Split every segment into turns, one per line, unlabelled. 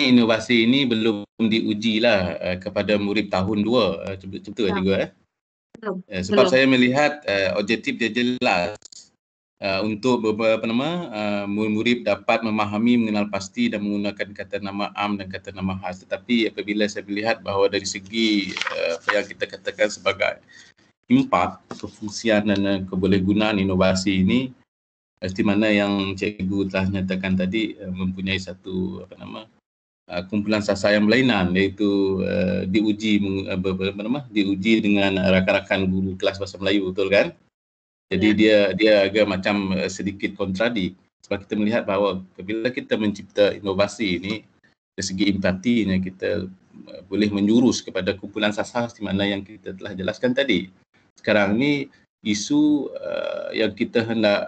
inovasi ini belum diuji lah kepada murid tahun 2. Betul juga sebab saya melihat objektif dia jelas untuk murid dapat memahami, mengenal pasti dan menggunakan kata nama am dan kata nama khas. Tetapi apabila saya melihat bahawa dari segi apa yang kita katakan sebagai impak, kefungsian dan kebolehgunaan inovasi ini, di mana yang cikgu telah nyatakan tadi mempunyai satu kumpulan sasar yang berlainan, iaitu diuji dengan rakan-rakan guru kelas bahasa Melayu, betul kan? Jadi dia agak macam sedikit kontradik, sebab kita melihat bahawa apabila kita mencipta inovasi ini dari segi empatinya, kita boleh menjurus kepada kumpulan sasar di mana yang kita telah jelaskan tadi. Sekarang ni isu yang kita hendak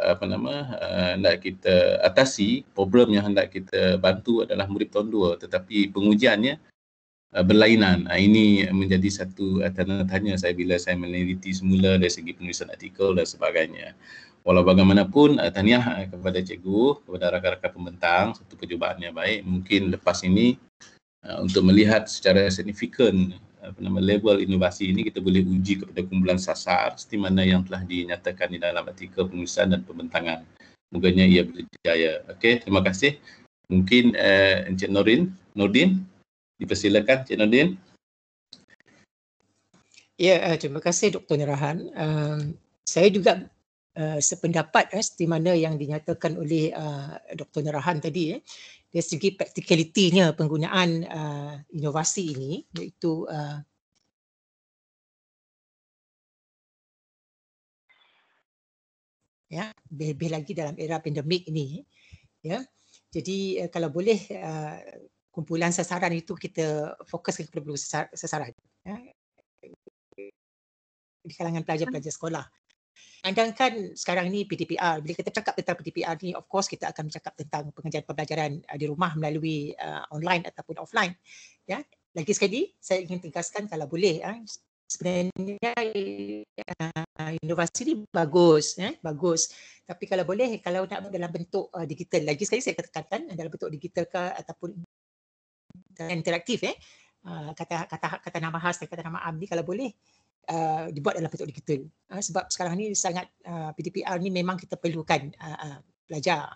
kita atasi, problem yang hendak kita bantu adalah murid tahun 2, tetapi pengujiannya berlainan. Ini menjadi satu tanda tanya saya bila saya meneliti semula dari segi penulisan artikel dan sebagainya. Walau bagaimanapun, tahniah kepada cikgu, kepada rakan-rakan pembentang, satu percubaan yang baik. Mungkin lepas ini untuk melihat secara signifikan level inovasi ini, kita boleh uji kepada kumpulan sasar seperti mana yang telah dinyatakan di dalam artikel penulisan dan pembentangan. Moganya ia berjaya. Okey, terima kasih. Mungkin Encik Nordin, dipersilakan Encik Nordin.
Ya, terima kasih Dr. Narahan. Saya juga sependapat seperti mana yang dinyatakan oleh Dr. Narahan tadi. Dari segi practicality-nya penggunaan inovasi ini, iaitu lebih lagi dalam era pandemik ini, ya. Jadi kalau boleh kumpulan sasaran itu kita fokuskan kepada sasaran, di kalangan pelajar-pelajar sekolah. Sedangkan sekarang ni PTPR, bila kita cakap tentang PTPR ni, of course kita akan bercakap tentang pengajaran pembelajaran di rumah melalui online ataupun offline. Ya, lagi sekali saya ingin tegaskan kalau boleh, sebenarnya inovasi ni bagus, bagus. Tapi kalau boleh, kalau nak dalam bentuk digital, lagi sekali saya katakan dalam bentuk digital ke ataupun interaktif, kata nama khas dan kata nama am ni kalau boleh dibuat dalam bentuk digital. Sebab sekarang ni sangat PTPR ni memang kita perlukan belajar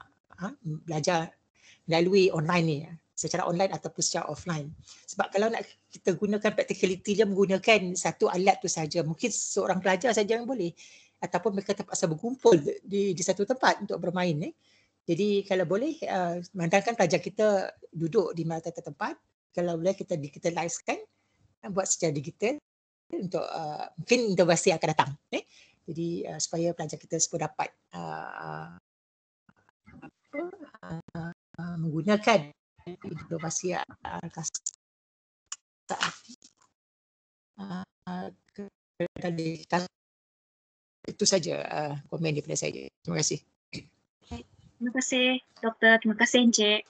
melalui online ni, secara online ataupun secara offline. Sebab kalau nak kita gunakan practicality dia menggunakan satu alat tu saja, mungkin seorang pelajar saja yang boleh, ataupun mereka terpaksa berkumpul di satu tempat untuk bermain. Jadi kalau boleh, memandangkan pelajar kita duduk di mana tempat, kalau boleh kita digitalizekan, buat secara digital untuk mungkin inovasi akan datang. Jadi supaya pelajar kita semua dapat menggunakan inovasi itu saja komen daripada saya. Terima kasih.
Terima kasih Doktor, terima kasih Encik.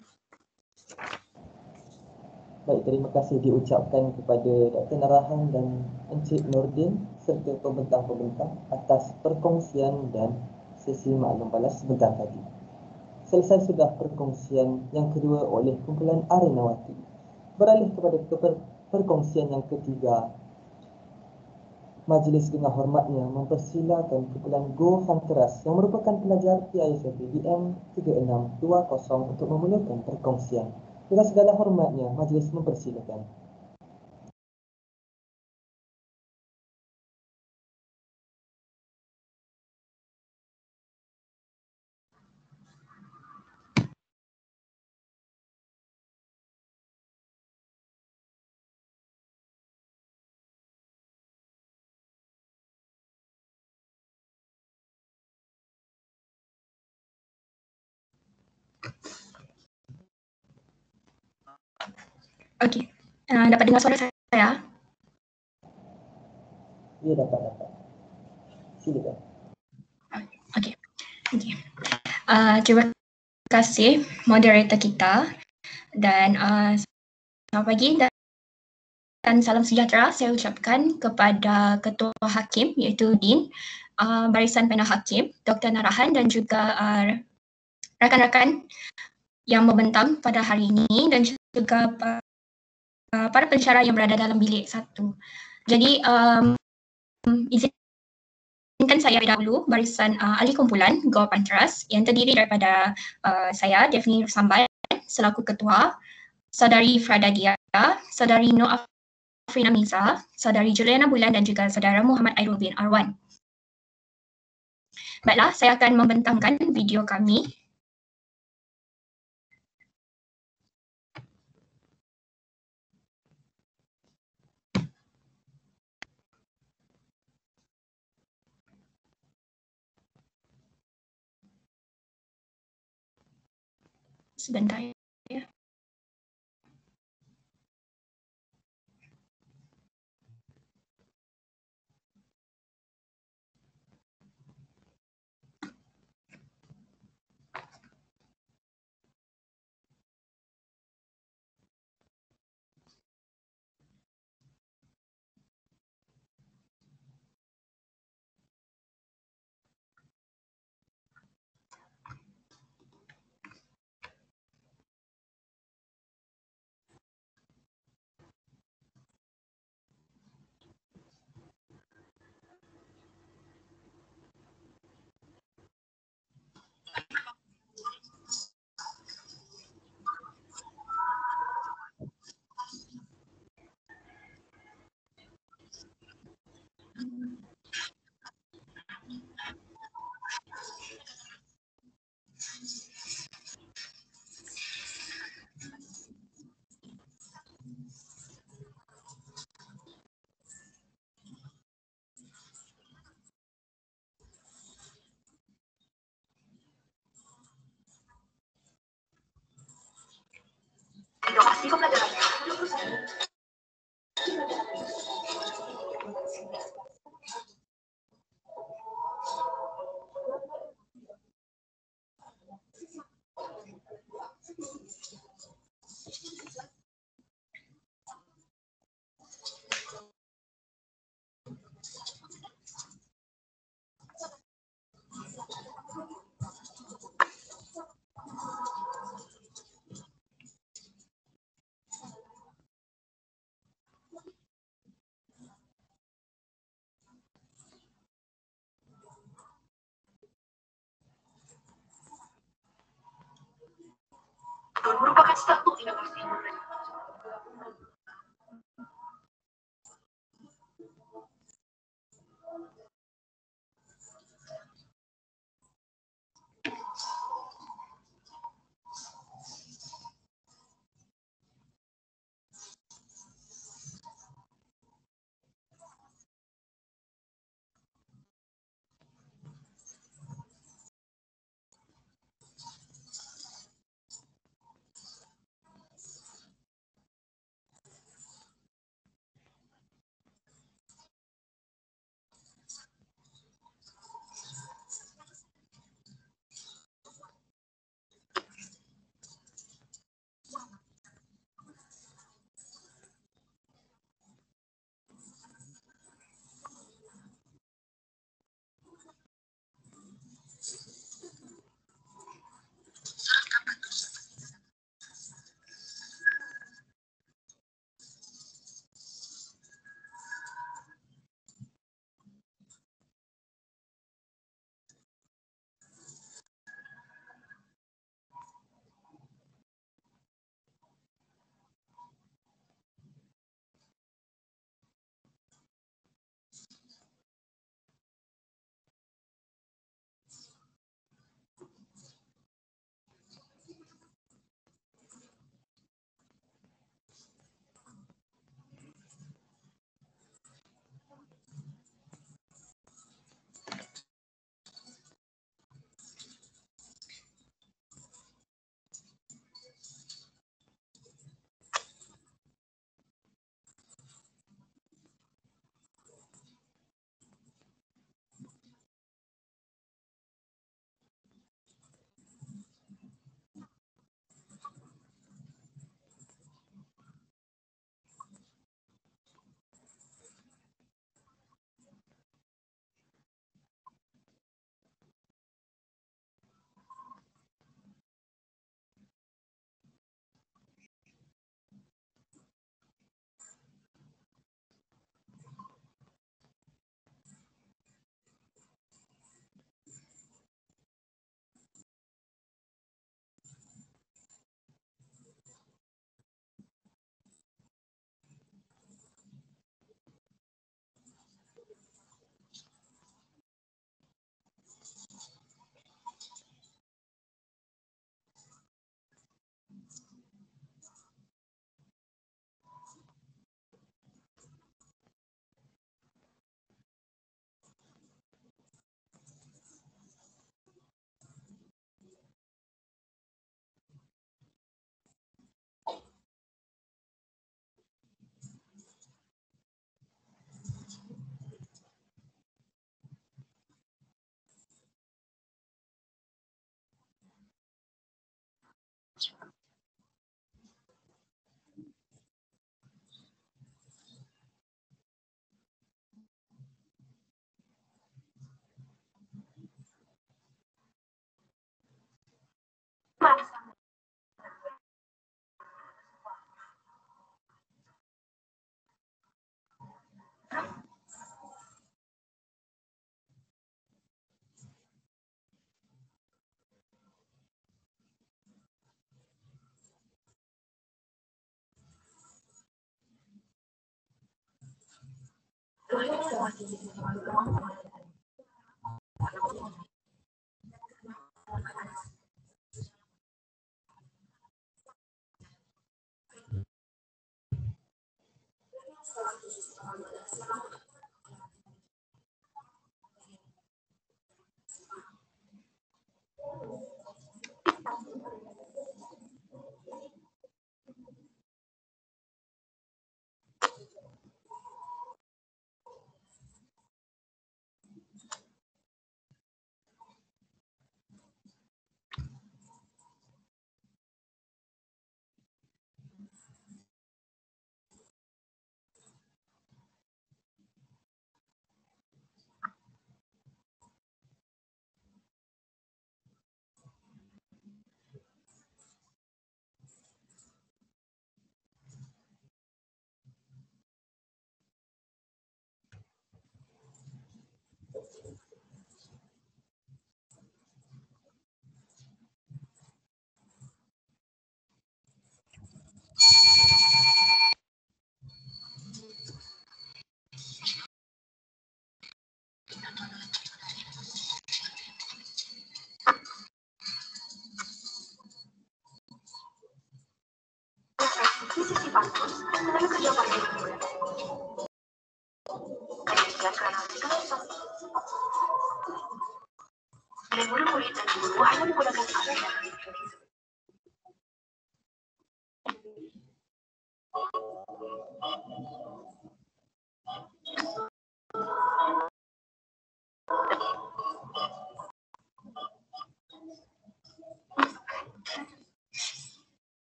Baik, terima kasih diucapkan kepada Dr. Narahan dan Encik Nordin serta pembentang-pembentang atas perkongsian dan sesi maklum balas sebentar tadi. Selesai sudah perkongsian yang kedua oleh kumpulan Arinawati. Beralih kepada perkongsian yang ketiga, majlis dengan hormatnya mempersilakan kumpulan Go Hunteras yang merupakan pelajar PISLB BM 3620 untuk memulakan perkongsian. Dengan segala hormatnya, majlis mempersilakan.
Okey, dapat dengar suara saya?
Ya, dapat. Silakan.
Okey. Terima kasih moderator kita dan selamat pagi dan salam sejahtera saya ucapkan kepada Ketua Hakim iaitu Dean Barisan Panel Hakim Dr. Narahan dan juga rakan-rakan yang membentang pada hari ini dan juga para pensyarah yang berada dalam bilik satu. Jadi izinkan saya dahulu barisan ahli kumpulan Go Pantras yang terdiri daripada saya, Devni Sambat selaku ketua, Saudari Frada Dia, Saudari Noh Afrina Miza, Saudari Juliana Bulan dan juga Saudara Muhammad Airul bin Arwan. Baiklah, saya akan membentangkan video kami. Sebentar ya. Lokasi pembelajaran. Merupakan satu inovasi.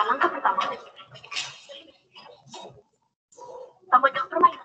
Langkah pertama, tamatkan permainan.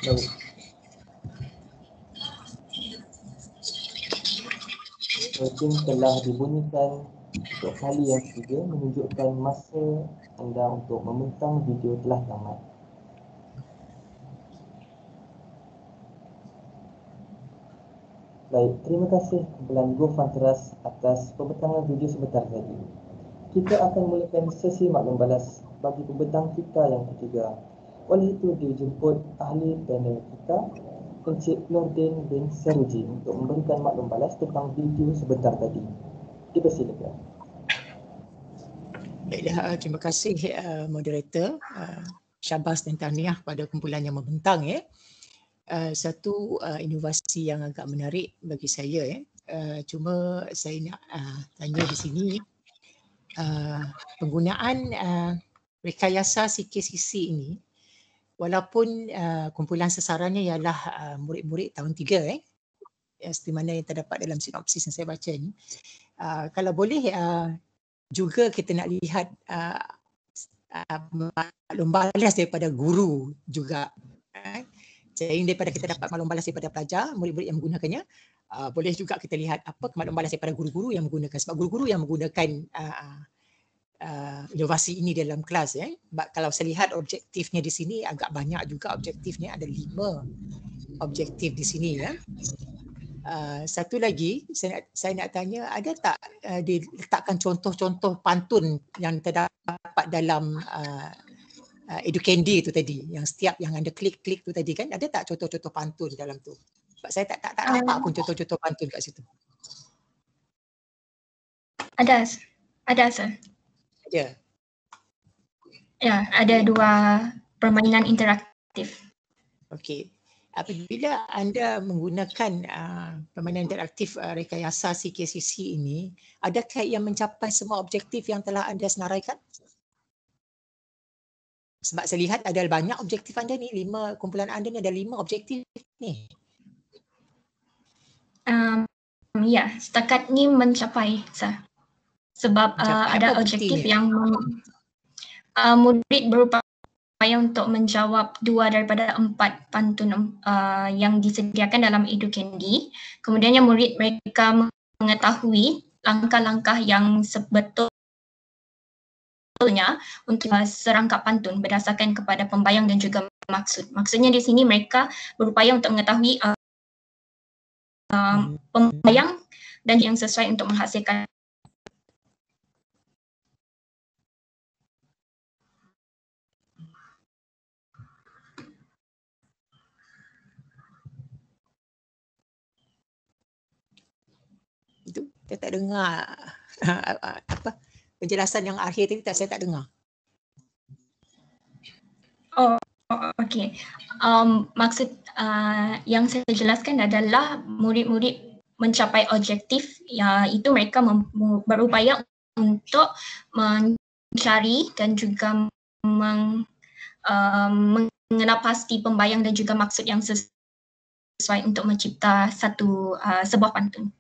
Baik. Loceng telah dibunyikan untuk kali yang ketiga, menunjukkan masa anda untuk membentang video telah tamat. Baik, terima kasih kumpulan GoFundTrust atas pembentangan video sebentar tadi. Kita akan mulakan sesi maklum balas bagi pembentang kita yang ketiga. Oleh itu dijemput ahli panel kita, Encik Nordin bin Saruji, untuk memberikan maklum balas tentang video sebentar tadi. Dipersilakan.
Baiklah, terima kasih moderator. Syabas dan tahniah pada kumpulan yang membentang ya. Satu inovasi yang agak menarik bagi saya ya. Cuma saya nak tanya di sini penggunaan rekayasa CKCC ini, walaupun kumpulan sasarannya ialah murid-murid tahun 3 seperti mana yang terdapat dalam sinopsis yang saya baca ni, kalau boleh juga kita nak lihat maklum balas daripada guru juga Selain daripada kita dapat maklum balas daripada pelajar, murid-murid yang menggunakannya, boleh juga kita lihat apa maklum balas daripada guru-guru yang menggunakan. Sebab guru-guru yang menggunakan inovasi ini dalam kelas. Kalau saya lihat objektifnya di sini agak banyak juga objektifnya, ada 5 objektif di sini. Satu lagi saya nak tanya, ada tak diletakkan contoh-contoh pantun yang terdapat dalam Educandy tu tadi, yang setiap yang anda klik-klik tu tadi kan, ada tak contoh-contoh pantun dalam tu? Sebab saya tak nampak pun contoh-contoh pantun kat situ.
Ada sir.
Ada.
Ya, ada 2 permainan interaktif.
Okey. Apabila anda menggunakan permainan interaktif rekayasa CKCC ini, adakah ia mencapai semua objektif yang telah anda senaraikan? Sebab saya lihat ada banyak objektif anda ni, 5 kumpulan anda ni ada 5 objektif ni.
Ya, setakat ni mencapai sir. Sebab ada objektif yang murid berupaya untuk menjawab 2 daripada 4 pantun yang disediakan dalam Educandy. Kemudiannya murid mereka mengetahui langkah-langkah yang sebetulnya untuk serangkap pantun berdasarkan kepada pembayang dan juga maksud. Maksudnya di sini mereka berupaya untuk mengetahui pembayang dan yang sesuai untuk menghasilkan
itu. Saya tak dengar apa penjelasan yang akhir tadi, saya tak dengar.
Okey. Maksud yang saya jelaskan adalah murid-murid mencapai objektif, iaitu mereka berupaya untuk mencari dan juga mengenal pasti pembayang dan juga maksud yang sesuai untuk mencipta sebuah pantun.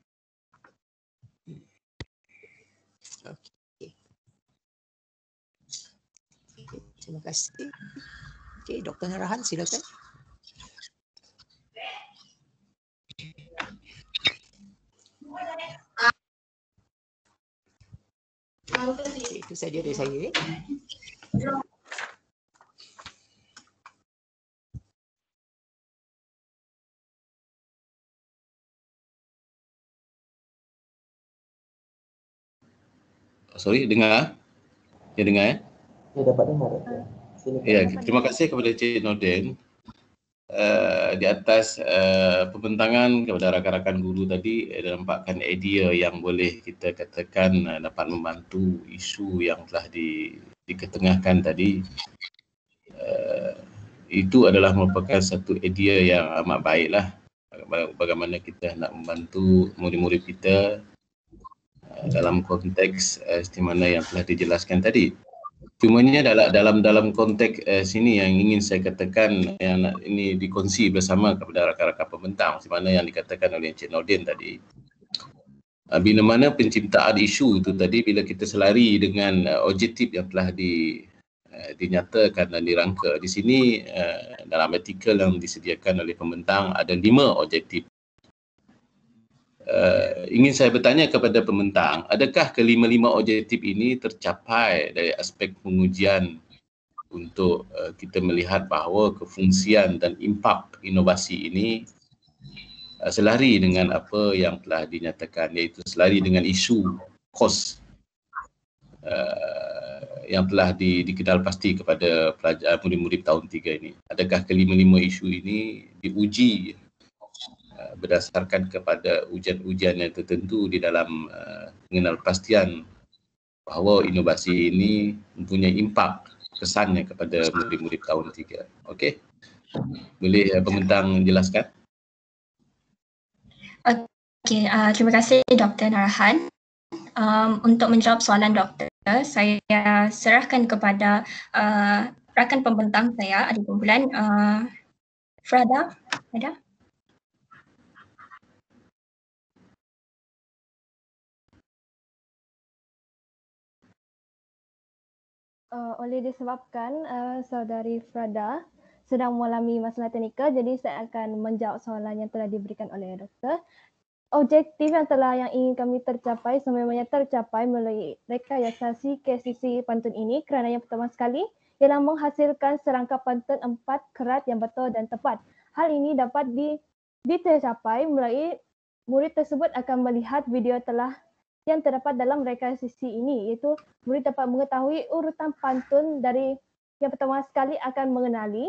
Terima kasih. Okey, Dr. Narahan, silakan. Okay, itu saja dari saya.
Sorry, dengar? Ya, dengar ya?
Ya, dapat dengar. Silakan.
Ya, terima kasih kepada Cik Nordin di atas pembentangan kepada rakan-rakan guru tadi. Nampakkan idea yang boleh kita katakan dapat membantu isu yang telah diketengahkan tadi. Itu adalah merupakan satu idea yang amat baiklah, bagaimana kita nak membantu murid-murid kita dalam konteks seperti mana yang telah dijelaskan tadi. Cumanya dalam konteks sini yang ingin saya katakan, yang ini dikongsi bersama kepada rakan-rakan pembentang seperti mana yang dikatakan oleh Encik Nordin tadi. Bila mana penciptaan isu itu tadi, bila kita selari dengan objektif yang telah dinyatakan dan dirangka di sini dalam artikel yang disediakan oleh pembentang ada 5 objektif. Ingin saya bertanya kepada pembentang, adakah kelima-lima objektif ini tercapai dari aspek pengujian untuk kita melihat bahawa kefungsian dan impak inovasi ini selari dengan apa yang telah dinyatakan, iaitu selari dengan isu kos yang telah dikenal pasti kepada pelajar murid-murid tahun 3 ini. Adakah kelima-lima isu ini diuji berdasarkan kepada ujian-ujian yang tertentu di dalam pengenalpastian bahawa inovasi ini mempunyai impak kesannya kepada murid-murid tahun 3. Okey. Boleh pembentang jelaskan?
Okey, terima kasih Dr. Narahan. Untuk menjawab soalan doktor, saya serahkan kepada rakan pembentang saya, adik kumpulan Frada. Ada?
Oleh disebabkan saudari Frada sedang mengalami masalah teknikal, jadi saya akan menjawab soalan yang telah diberikan oleh doktor. Objektif yang ingin kami tercapai sememangnya tercapai melalui rekayasa CKCC pantun ini kerana yang pertama sekali ialah menghasilkan serangkap pantun 4 kerat yang betul dan tepat. Hal ini dapat tercapai melalui murid tersebut akan melihat video yang terdapat dalam rekayasa CKCC ini, iaitu murid dapat mengetahui urutan pantun dari yang pertama sekali akan mengenali,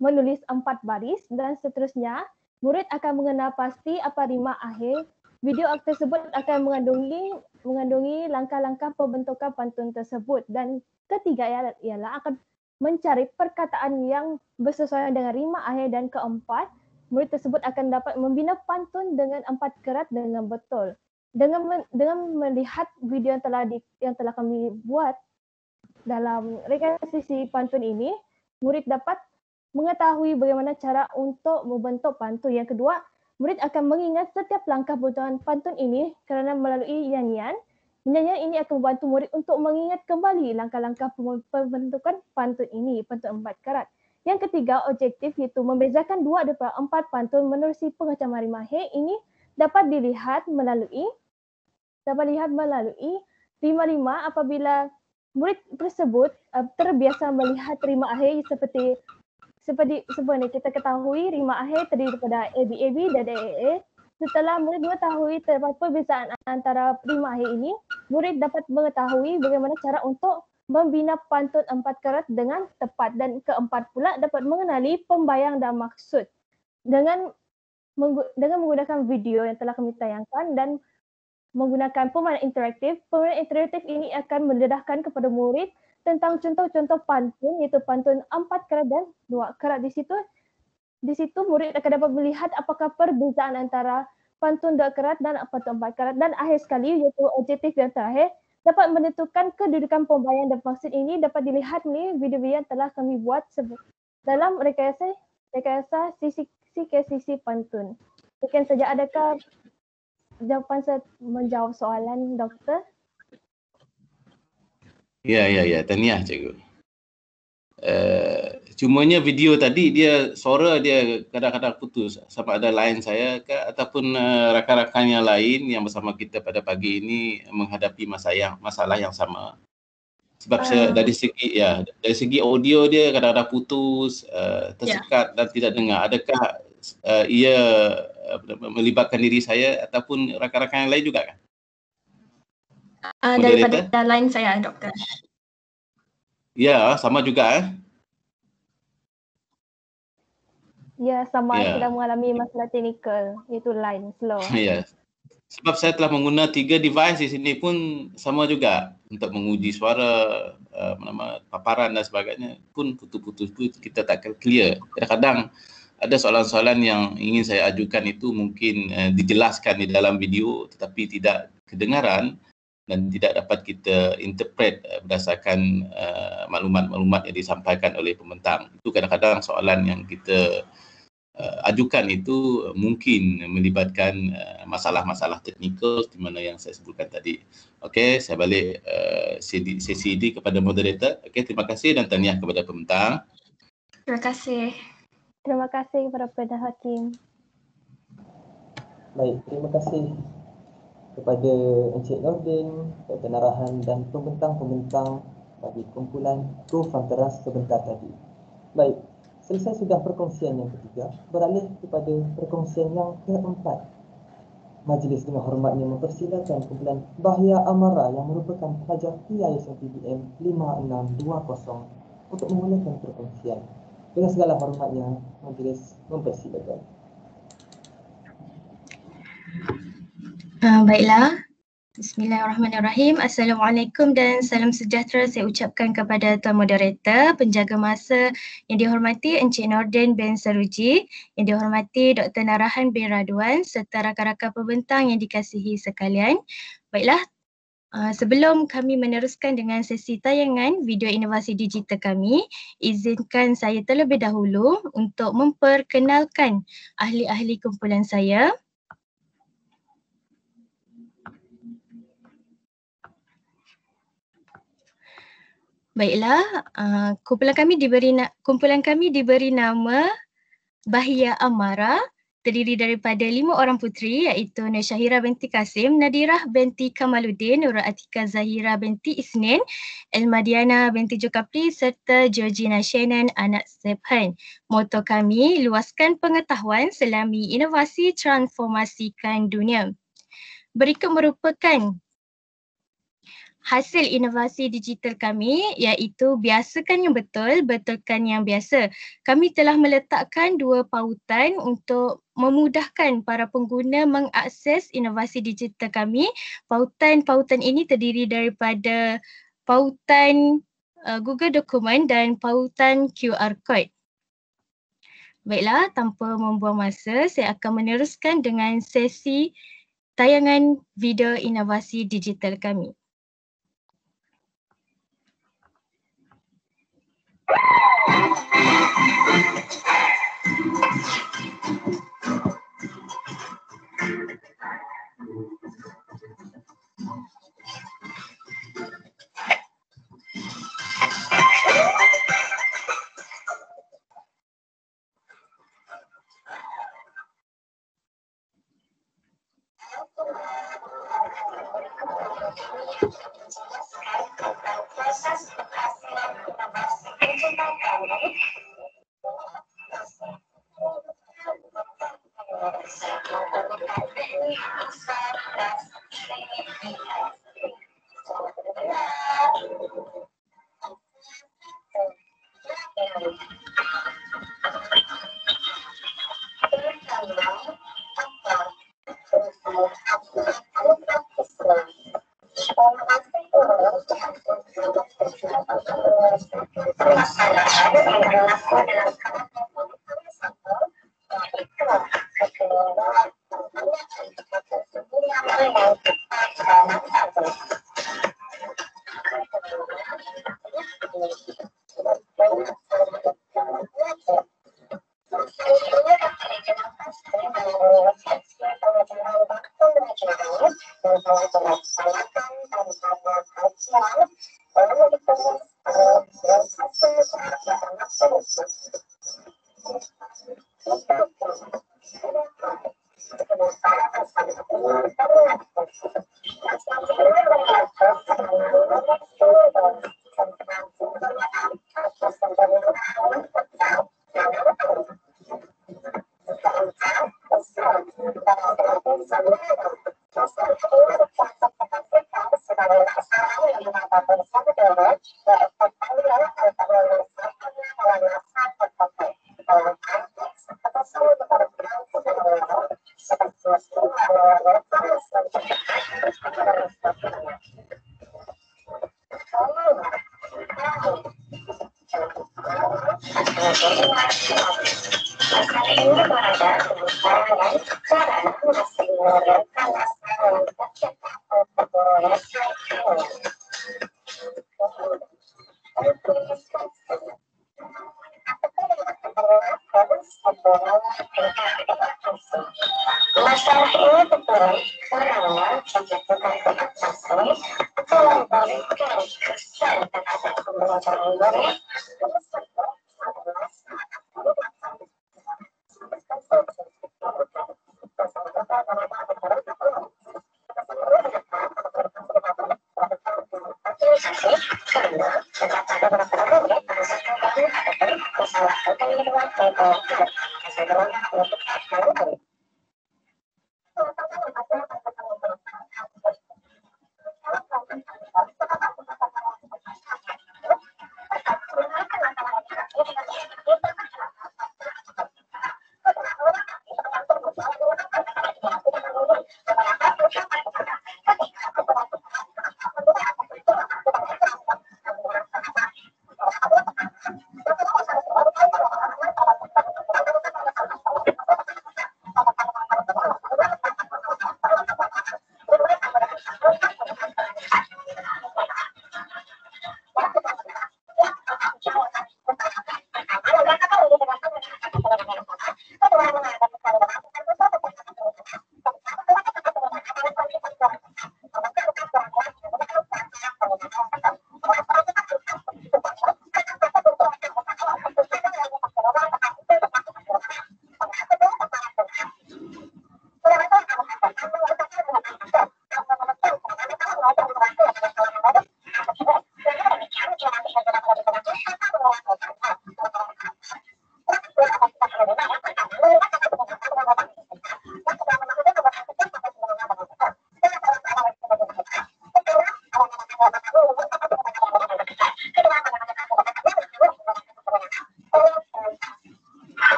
menulis 4 baris dan seterusnya. Murid akan mengenal pasti apa rima akhir. Video tersebut akan mengandungi langkah-langkah pembentukan pantun tersebut. Dan ketiga ialah akan mencari perkataan yang bersesuaian dengan rima akhir, dan keempat, murid tersebut akan dapat membina pantun dengan 4 kerat dengan betul. Dengan melihat video yang telah kami buat dalam rekayasa pantun ini, murid dapat mengetahui bagaimana cara untuk membentuk pantun. Yang kedua, murid akan mengingat setiap langkah pembentukan pantun ini kerana melalui nyanyian ini akan membantu murid untuk mengingat kembali langkah-langkah pembentukan pantun ini, pantun 4 karat. Yang ketiga, objektif iaitu membezakan 2 daripada 4 pantun menerusi pengecaman rima akhir. Ini dapat dilihat melalui rima-rima apabila murid tersebut terbiasa melihat rima akhir seperti kita ketahui rima akhir terdiri daripada AB dan AA. Setelah murid mengetahui terdapat perbezaan antara rima akhir ini, murid dapat mengetahui bagaimana cara untuk membina pantun 4 karat dengan tepat. Dan keempat pula dapat mengenali pembayang dan maksud dengan menggunakan video yang telah kami tayangkan dan menggunakan permainan interaktif. Permainan interaktif ini akan mendedahkan kepada murid tentang contoh-contoh pantun, iaitu pantun 4 karat dan 2 karat. Di situ murid akan dapat melihat apakah perbezaan antara pantun 2 karat dan pantun 4 karat. Dan akhir sekali, iaitu objektif yang terakhir, dapat menentukan kedudukan pembayang dan maksud. Ini dapat dilihat ni video-video yang telah kami buat dalam rekayasa CKCC pantun. Sekian saja. Adakah jawapan saya menjawab soalan doktor?
Ya. Tahniah cikgu. Cumanya video tadi suara dia kadang-kadang putus. Sama ada line saya ke ataupun rakan-rakan yang lain yang bersama kita pada pagi ini menghadapi masalah yang sama. Sebab dari segi audio dia kadang-kadang putus, tersekat dan tidak dengar. Adakah ia melibatkan diri saya ataupun rakan-rakan yang lain juga kan?
Daripada line saya, doktor.
Ya, sama juga
Ya, sama sedang mengalami masalah teknikal, iaitu line slow.
Ya. Sebab saya telah menggunakan 3 device di sini pun sama juga untuk menguji suara, paparan dan sebagainya pun putus-putus kita tak clear. Kadang-kadang ada soalan-soalan yang ingin saya ajukan itu mungkin dijelaskan di dalam video tetapi tidak kedengaran dan tidak dapat kita interpret berdasarkan maklumat-maklumat yang disampaikan oleh pembentang. Itu kadang-kadang soalan yang kita ajukan itu mungkin melibatkan masalah-masalah teknikal di mana yang saya sebutkan tadi. Okey, saya balik sesi ini kepada moderator. Okey, terima kasih dan tahniah kepada pembentang.
Terima kasih.
Terima kasih kepada Perdana Hakim.
Baik, terima kasih kepada Encik Nordin, Dr. Narahan dan pembentang-pembentang bagi kumpulan Tufan Teras sebentar tadi. Baik, selesai sudah perkongsian yang ketiga, beralih kepada perkongsian yang keempat. Majlis dengan hormatnya mempersilakan kumpulan Bahya Amara yang merupakan pelajar PISM PBM 5620 untuk memulakan perkongsian. Dengan segala hormatnya, majlis mempersilakan.
Baiklah. Bismillahirrahmanirrahim. Assalamualaikum dan salam sejahtera saya ucapkan kepada tuan moderator, penjaga masa yang dihormati Encik Nordin bin Saruji, yang dihormati Dr. Narahan bin Radwan serta rakan-rakan pembentang yang dikasihi sekalian. Baiklah, sebelum kami meneruskan dengan sesi tayangan video inovasi digital kami, izinkan saya terlebih dahulu untuk memperkenalkan ahli-ahli kumpulan saya. Baiklah, kumpulan kami diberi nama Bahia Amara, terdiri daripada 5 orang puteri iaitu Nur Syahira binti Kasim, Nadirah binti Kamaluddin, Nurul Atika Zahira binti Isnin, Elma Diana binti Julkapli serta Georgina Shannon anak Zebhan. Moto kami, luaskan pengetahuan selami inovasi transformasikan dunia. Berikut merupakan hasil inovasi digital kami iaitu biasakan yang betul, betulkan yang biasa. Kami telah meletakkan 2 pautan untuk memudahkan para pengguna mengakses inovasi digital kami. Pautan ini terdiri daripada pautan Google Dokumen dan pautan QR Code. Baiklah, tanpa membuang masa, saya akan meneruskan dengan sesi tayangan video inovasi digital kami.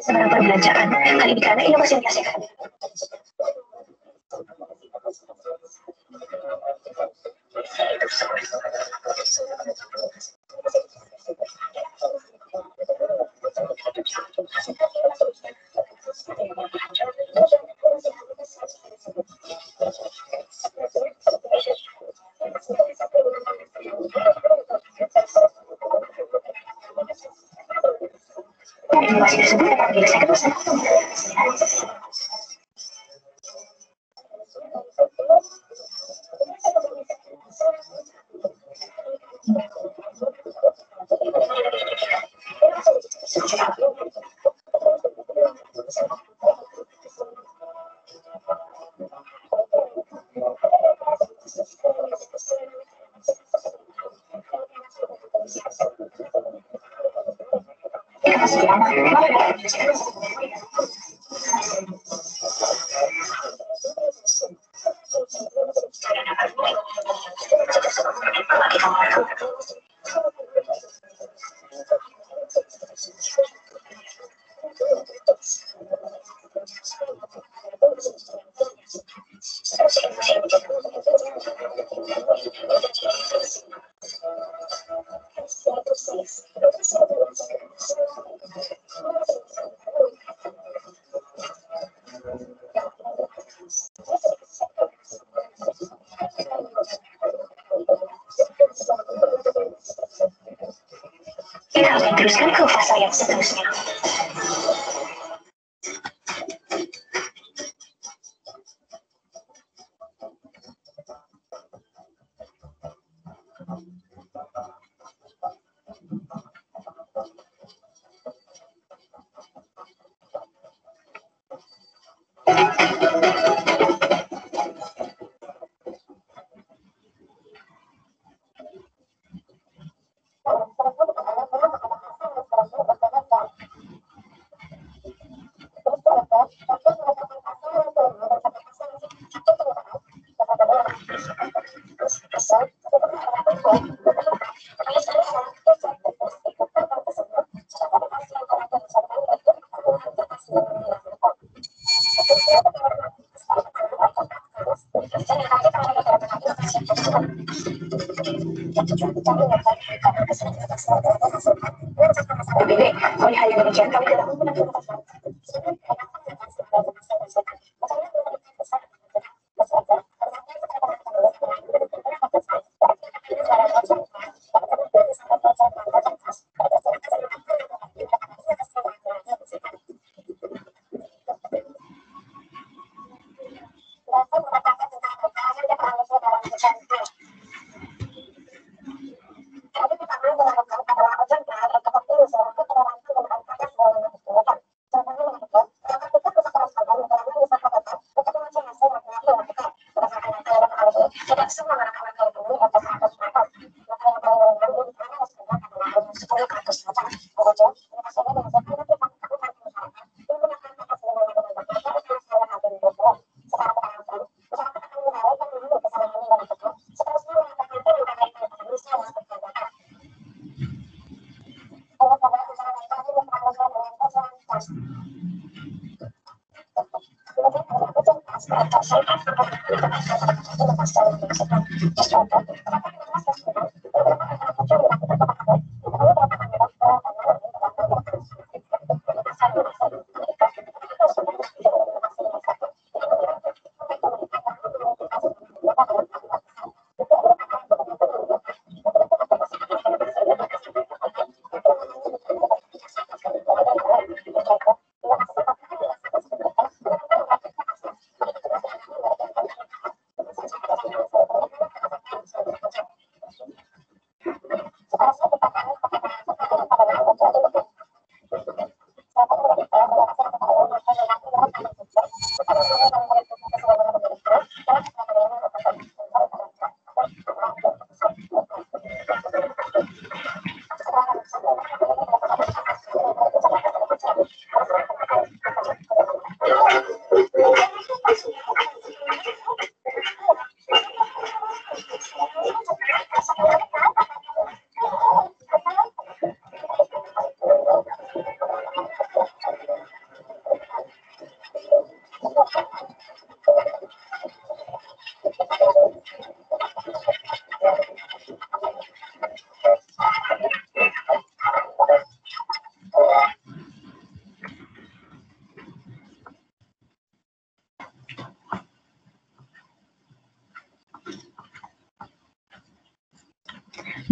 Sebarang perbelanjaan kali ini karena inovasi yang dihasilkan. Inovasi tersebut dapat menyelesaikan masalah. Kita akan teruskan ke fase yang seterusnya. Oleh hal yang demikian, kami telah menggunakan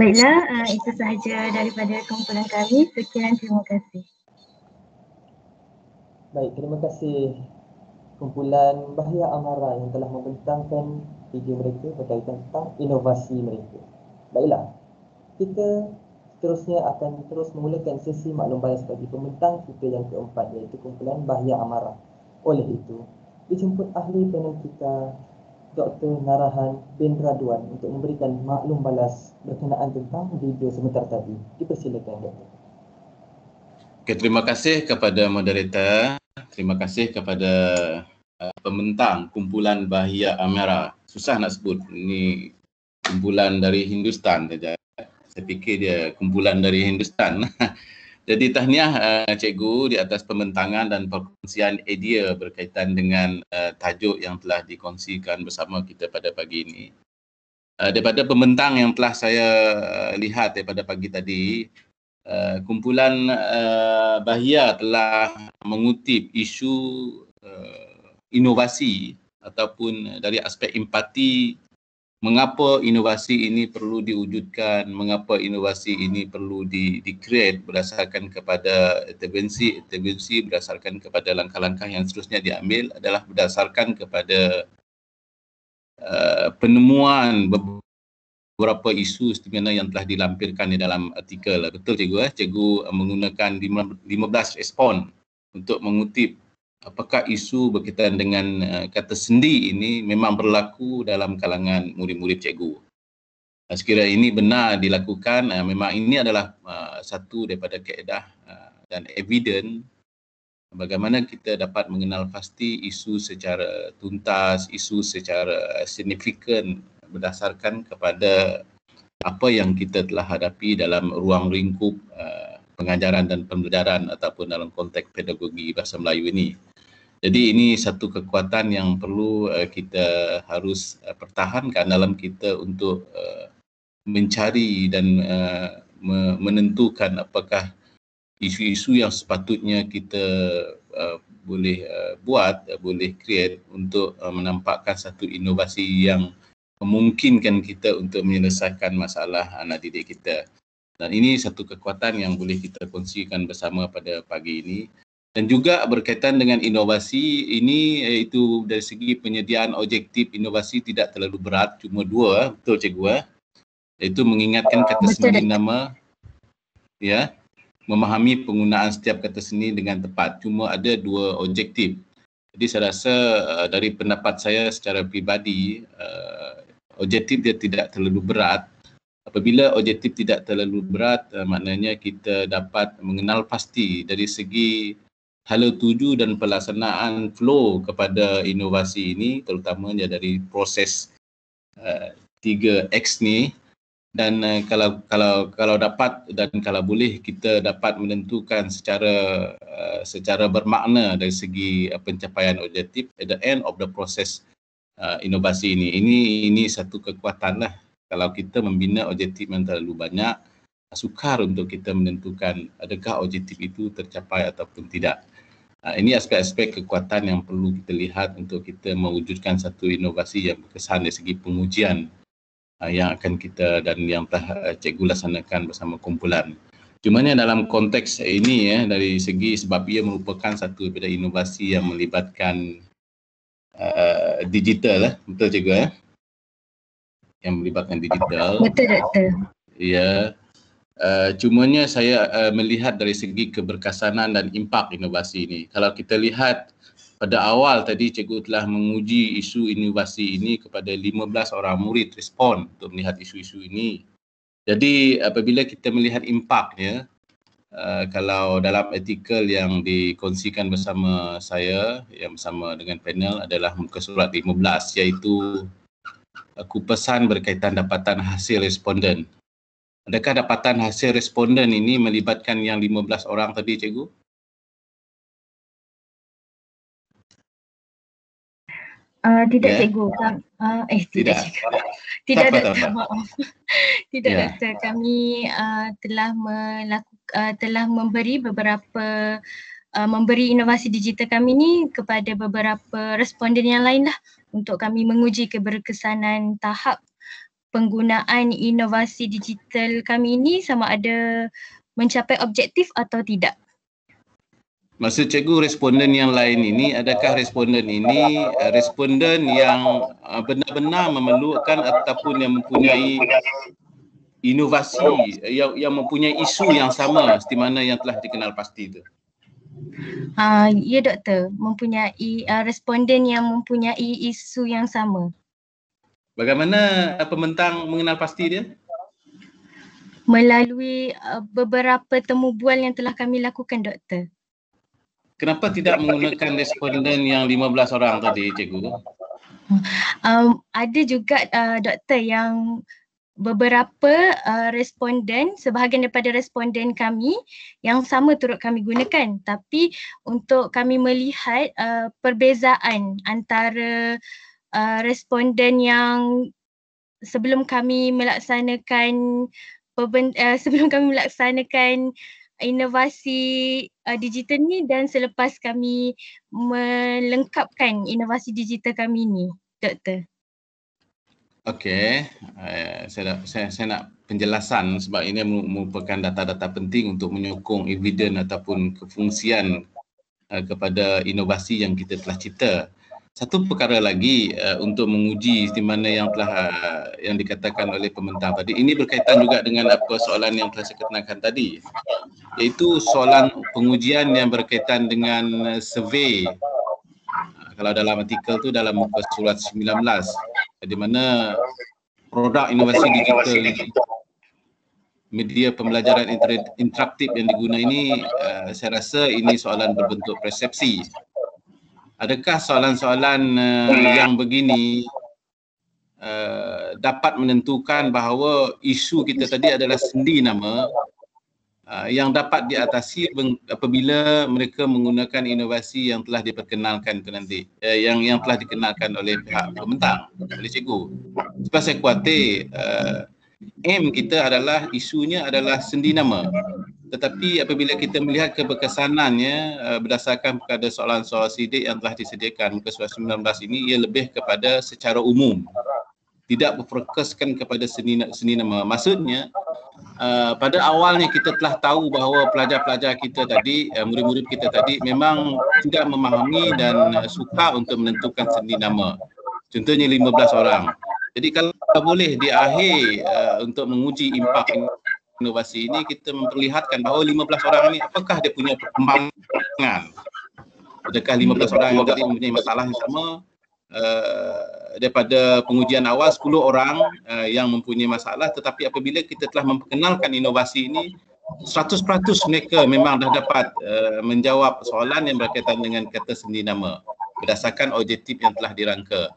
Baiklah, itu sahaja daripada kumpulan kami. Sekian, terima kasih.
Baik, terima kasih kumpulan Bahaya Amara yang telah membentangkan video mereka berkaitan tentang inovasi mereka. Baiklah, kita seterusnya akan terus memulakan sesi maklum bias bagi pembentang kita yang keempat, iaitu kumpulan Bahaya Amara. Oleh itu, dijemput ahli panel kita, Dr. Narahan bin Radwan, untuk memberikan maklum balas berkenaan tentang video sebentar tadi. Dipersilakan, Dr.
Okay, terima kasih kepada moderator. Terima kasih kepada pembentang kumpulan Bahaya Amara. Susah nak sebut. Ini kumpulan dari Hindustan saja. Saya fikir dia kumpulan dari Hindustan. Jadi tahniah cikgu di atas pembentangan dan perkongsian idea berkaitan dengan tajuk yang telah dikongsikan bersama kita pada pagi ini. Daripada pembentang yang telah saya lihat daripada pagi tadi, kumpulan Bahaya telah mengutip isu inovasi ataupun dari aspek empati, mengapa inovasi ini perlu diwujudkan, mengapa inovasi ini perlu di-create berdasarkan kepada intervensi berdasarkan kepada langkah-langkah yang seterusnya diambil adalah berdasarkan kepada penemuan beberapa isu istimewa yang telah dilampirkan di dalam artikel. Betul cikgu, cikgu menggunakan 15 respon untuk mengutip apakah isu berkaitan dengan kata sendi ini memang berlaku dalam kalangan murid-murid cikgu. Sekiranya ini benar dilakukan, memang ini adalah satu daripada kaedah dan evidence bagaimana kita dapat mengenal pasti isu secara tuntas, isu secara signifikan berdasarkan kepada apa yang kita telah hadapi dalam ruang lingkup pengajaran dan pembelajaran ataupun dalam konteks pedagogi bahasa Melayu ini. Jadi ini satu kekuatan yang perlu kita harus pertahankan dalam kita untuk mencari dan menentukan apakah isu-isu yang sepatutnya kita boleh buat, boleh create untuk menampakkan satu inovasi yang memungkinkan kita untuk menyelesaikan masalah anak didik kita. Dan ini satu kekuatan yang boleh kita kongsikan bersama pada pagi ini. Dan juga berkaitan dengan inovasi ini, iaitu dari segi penyediaan objektif inovasi tidak terlalu berat, cuma dua, betul cikgu, iaitu mengingatkan kata sendi nama, ya, memahami penggunaan setiap kata sendi dengan tepat. Cuma ada dua objektif. Jadi saya rasa dari pendapat saya secara pribadi, objektif dia tidak terlalu berat. Apabila objektif tidak terlalu berat, maknanya kita dapat mengenal pasti dari segi hala tuju dan pelaksanaan flow kepada inovasi ini, terutamanya dari proses 3X ni. Dan kalau dapat dan kalau boleh kita dapat menentukan secara bermakna dari segi pencapaian objektif at the end of the process inovasi ini. Ini satu kekuatan lah. Kalau kita membina objektif yang terlalu banyak, sukar untuk kita menentukan adakah objektif itu tercapai ataupun tidak. Ini aspek-aspek kekuatan yang perlu kita lihat untuk kita mewujudkan satu inovasi yang berkesan dari segi pengujian yang akan kita dan yang telah cikgu laksanakan bersama kumpulan. Cumanya dalam konteks ini dari segi sebab ia merupakan satu daripada inovasi yang melibatkan digital, betul cikgu yang melibatkan digital.
Betul doktor.
Ya. Cumanya saya melihat dari segi keberkesanan dan impak inovasi ini. Kalau kita lihat pada awal tadi cikgu telah menguji isu inovasi ini kepada 15 orang murid respon untuk melihat isu-isu ini. Jadi apabila kita melihat impaknya, kalau dalam artikel yang dikongsikan bersama saya, yang bersama dengan panel adalah muka surat 15, iaitu kupasan berkaitan dapatan hasil responden. Adakah dapatan hasil responden ini melibatkan yang 15 orang tadi, cikgu?
Tidak cikgu. Tidak. Tidak doktor. Maaf. Tidak doktor. Kami telah memberi beberapa memberi inovasi digital kami ni kepada beberapa responden yang lain lah untuk kami menguji keberkesanan tahap penggunaan inovasi digital kami ini sama ada mencapai objektif atau tidak.
Maksud cikgu responden yang lain ini, adakah responden ini responden yang benar-benar memerlukan ataupun yang mempunyai inovasi yang mempunyai isu yang sama seperti mana yang telah dikenal pasti itu?
Ya doktor, mempunyai responden yang mempunyai isu yang sama.
Bagaimana pembentang mengenal pasti dia?
Melalui beberapa temu bual yang telah kami lakukan doktor.
Kenapa tidak menggunakan responden yang 15 orang tadi, cikgu?
Ada juga doktor yang beberapa responden, sebahagian daripada responden kami yang sama turut kami gunakan. Tapi untuk kami melihat perbezaan antara responden yang sebelum kami melaksanakan inovasi digital ni dan selepas kami melengkapkan inovasi digital kami ni, doktor.
Okey, saya nak penjelasan sebab ini merupakan data-data penting untuk menyokong evidence ataupun kefungsian kepada inovasi yang kita telah cipta. Satu perkara lagi untuk menguji di mana yang telah yang dikatakan oleh pembentang tadi, ini berkaitan juga dengan apa soalan yang telah saya kenakan tadi, iaitu soalan pengujian yang berkaitan dengan survey. Kalau dalam artikel tu dalam muka surat 19, di mana produk inovasi digital media pembelajaran interaktif yang diguna ini, saya rasa ini soalan berbentuk persepsi. Adakah soalan-soalan yang begini dapat menentukan bahawa isu kita tadi adalah sendi nama yang dapat diatasi apabila mereka menggunakan inovasi yang telah diperkenalkan itu nanti, yang telah dikenalkan oleh pihak pembentang, oleh cikgu. Sebab saya khawatir aim kita adalah isunya adalah sendi nama. Tetapi apabila kita melihat keberkesanannya berdasarkan kepada soalan-soalan sidik yang telah disediakan muka surat 19 ini, ia lebih kepada secara umum, tidak berfokuskan kepada seni nama. Maksudnya pada awalnya kita telah tahu bahawa pelajar-pelajar kita tadi, murid-murid kita tadi memang tidak memahami dan suka untuk menentukan seni nama. Contohnya 15 orang. Jadi kalau boleh di akhir untuk menguji impak inovasi ini, kita memperlihatkan bahawa 15 orang ini apakah dia punya perkembangan. Adakah 15 orang yang tadi mempunyai masalah yang sama, daripada pengujian awal 10 orang yang mempunyai masalah, tetapi apabila kita telah memperkenalkan inovasi ini, 100% mereka memang dah dapat menjawab soalan yang berkaitan dengan kata sendi nama berdasarkan objektif yang telah dirangka.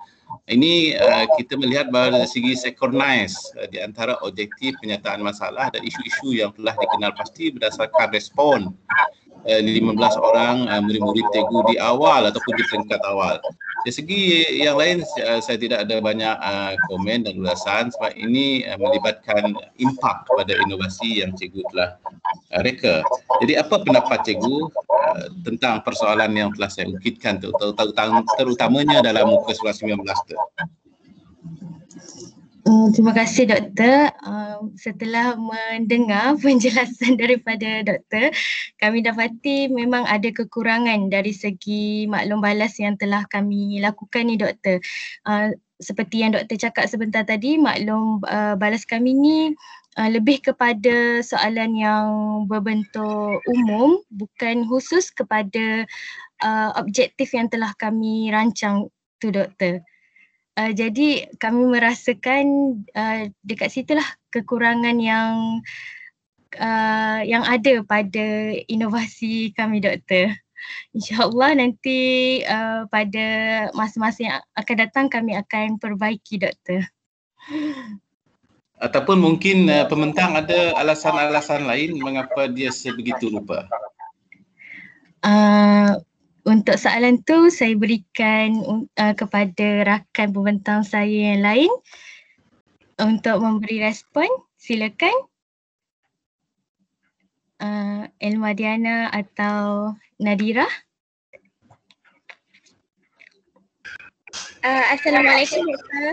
Ini kita melihat bahawa dari segi synchronize di antara objektif penyataan masalah dan isu-isu yang telah dikenal pasti berdasarkan respon 15 orang murid-murid cikgu di awal ataupun di peringkat awal. Dari segi yang lain saya tidak ada banyak komen dan ulasan sebab ini melibatkan impak pada inovasi yang cikgu telah reka. Jadi apa pendapat cikgu tentang persoalan yang telah saya ukitkan terutamanya dalam muka surat 19 tu?
Terima kasih doktor. Setelah mendengar penjelasan daripada doktor, kami dapati memang ada kekurangan dari segi maklum balas yang telah kami lakukan ni doktor. Seperti yang doktor cakap sebentar tadi, maklum balas kami ni lebih kepada soalan yang berbentuk umum, bukan khusus kepada objektif yang telah kami rancang tu doktor. Jadi kami merasakan dekat situlah kekurangan yang ada pada inovasi kami doktor. InsyaAllah nanti pada masa-masa yang akan datang kami akan perbaiki doktor.
Ataupun mungkin pembentang ada alasan-alasan lain mengapa dia sebegitu lupa?
Untuk soalan tu saya berikan kepada rakan pembentang saya yang lain untuk memberi respon. Silakan. Elma Diana atau Nadira.
Assalamualaikum doktor.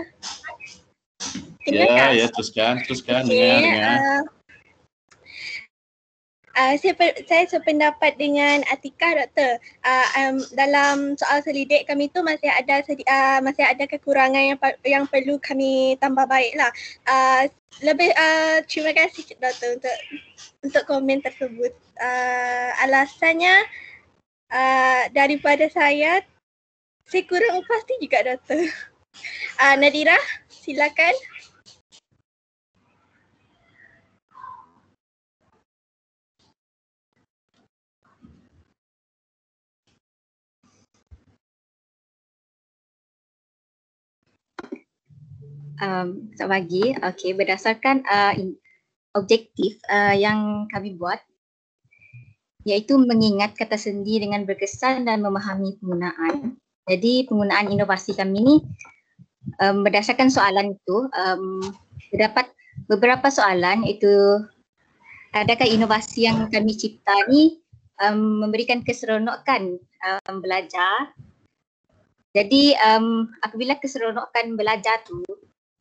Dengar tak?
Ya, teruskan,
Okey,
dengar.
Saya sependapat dengan Atika, Doktor. Dalam soal selidik kami tu masih ada kekurangan yang perlu kami tambah baiklah. Terima kasih Doktor untuk komen tersebut. Alasannya daripada saya kurang pasti juga Doktor. Nadira, silakan.
Selamat pagi. Okey, berdasarkan objektif yang kami buat, iaitu mengingat kata sendi dengan berkesan dan memahami penggunaan. Jadi penggunaan inovasi kami ni berdasarkan soalan itu, terdapat beberapa soalan, iaitu adakah inovasi yang kami cipta ni memberikan keseronokan belajar. Jadi apabila keseronokan belajar tu,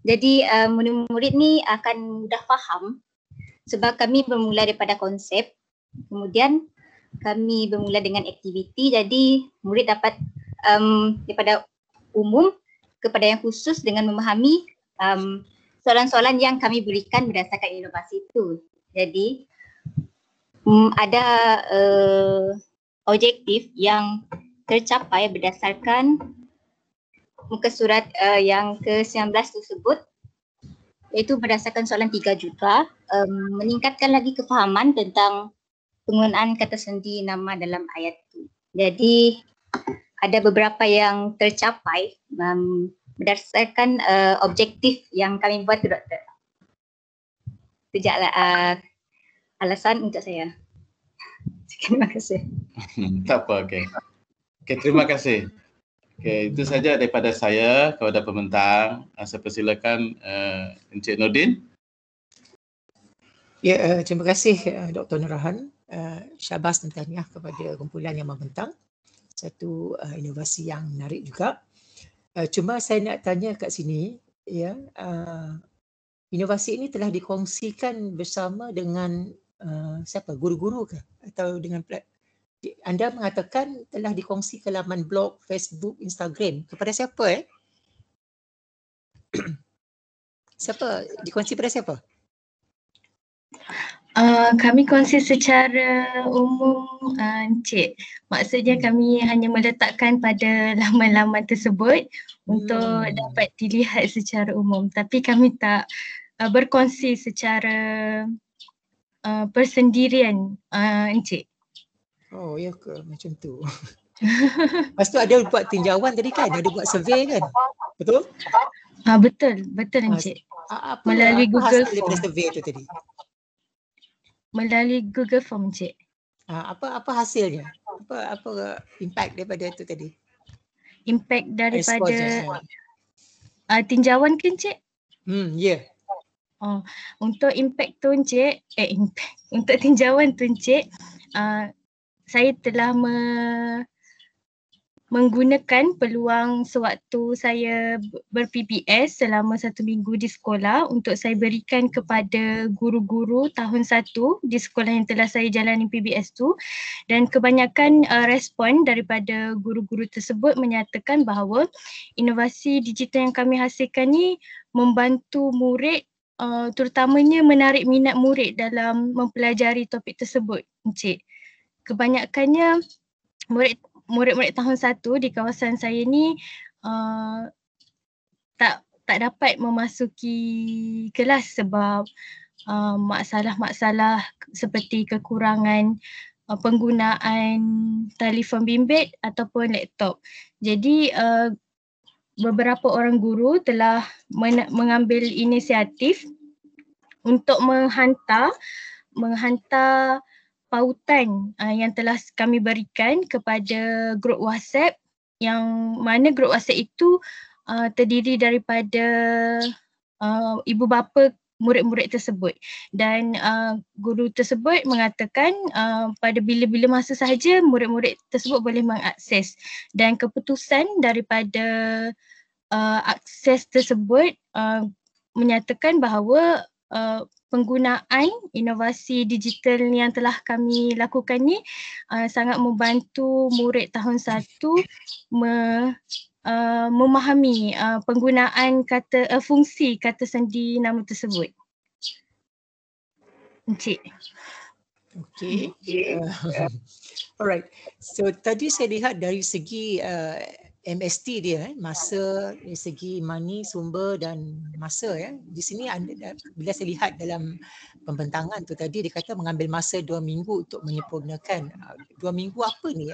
jadi murid-murid ni akan mudah faham sebab kami bermula daripada konsep, kemudian kami bermula dengan aktiviti, jadi murid dapat daripada umum kepada yang khusus dengan memahami soalan-soalan yang kami berikan berdasarkan inovasi itu. Jadi ada objektif yang tercapai berdasarkan muka surat yang ke-19 tersebut, iaitu berdasarkan soalan 3 juga, meningkatkan lagi kefahaman tentang penggunaan kata sendi nama dalam ayat itu. Jadi ada beberapa yang tercapai berdasarkan objektif yang kami buat, Doktor. Sekejaplah alasan untuk saya. Terima kasih.
Tak apa, okey. Okey, terima kasih. Okey, itu saja daripada saya kepada pembentang. Saya persilakan Encik Nordin.
Ya, terima kasih Dr. Nurahan. Syabas dan tahniah kepada kumpulan yang membentang. Satu inovasi yang menarik juga. Cuma saya nak tanya kat sini, ya, inovasi ini telah dikongsikan bersama dengan siapa? Guru-guru ke? Atau dengan anda mengatakan telah dikongsi ke laman blog, Facebook, Instagram. Kepada siapa Siapa? Dikongsi pada siapa?
Kami kongsi secara umum, Encik. Maksudnya kami hanya meletakkan pada laman-laman tersebut untuk dapat dilihat secara umum. Tapi kami tak berkongsi secara persendirian, Encik.
Oh, ya ke? Macam tu. Lepas tu ada buat tinjauan tadi kan? Ada buat survey kan? Betul?
Betul Encik.
Melalui Google Form. Daripada survey tu tadi?
Melalui Google Form, Encik.
Apa hasilnya? Apa impact daripada itu tadi?
Impact daripada tinjauan ke, Encik?
Ya.
Untuk impact tu, Encik, untuk tinjauan tu, Encik, saya telah menggunakan peluang sewaktu saya ber-PPS selama 1 minggu di sekolah untuk saya berikan kepada guru-guru tahun 1 di sekolah yang telah saya jalani PBS tu, dan kebanyakan respon daripada guru-guru tersebut menyatakan bahawa inovasi digital yang kami hasilkan ni membantu murid, terutamanya menarik minat murid dalam mempelajari topik tersebut, Encik. Kebanyakannya murid-murid tahun 1 di kawasan saya ni tak dapat memasuki kelas sebab masalah-masalah seperti kekurangan penggunaan telefon bimbit ataupun laptop. Jadi beberapa orang guru telah mengambil inisiatif untuk menghantar pautan yang telah kami berikan kepada grup WhatsApp, yang mana grup WhatsApp itu terdiri daripada ibu bapa murid-murid tersebut, dan guru tersebut mengatakan pada bila-bila masa sahaja murid-murid tersebut boleh mengakses, dan keputusan daripada akses tersebut menyatakan bahawa penggunaan inovasi digital yang telah kami lakukan ni sangat membantu murid tahun 1 memahami penggunaan fungsi kata sendi nama tersebut. Encik.
Okay. Alright. So tadi saya lihat dari segi MST dia, masa, dari segi money, sumber dan masa ya. Di sini bila saya lihat dalam pembentangan tu tadi dia kata mengambil masa 2 minggu untuk menyempurnakan. 2 minggu apa ni?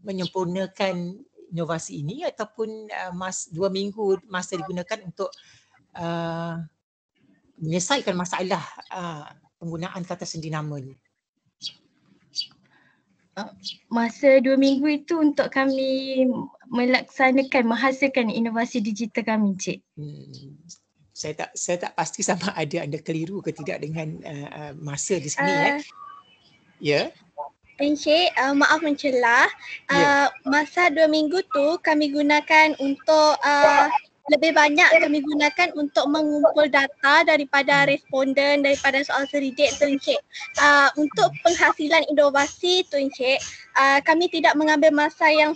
Menyempurnakan inovasi ini ataupun 2 minggu masa digunakan untuk menyelesaikan masalah penggunaan kata sendi nama ni?
Masa 2 minggu itu untuk kami menghasilkan inovasi digital kami, Cik.
Saya tak pasti sama ada anda keliru ke tidak dengan masa di sini ya.
Encik, maaf mencelah. Masa 2 minggu tu kami gunakan untuk lebih banyak kami gunakan untuk mengumpul data daripada responden, daripada soal selidik tu Encik. Untuk penghasilan inovasi tu Encik, kami tidak mengambil masa yang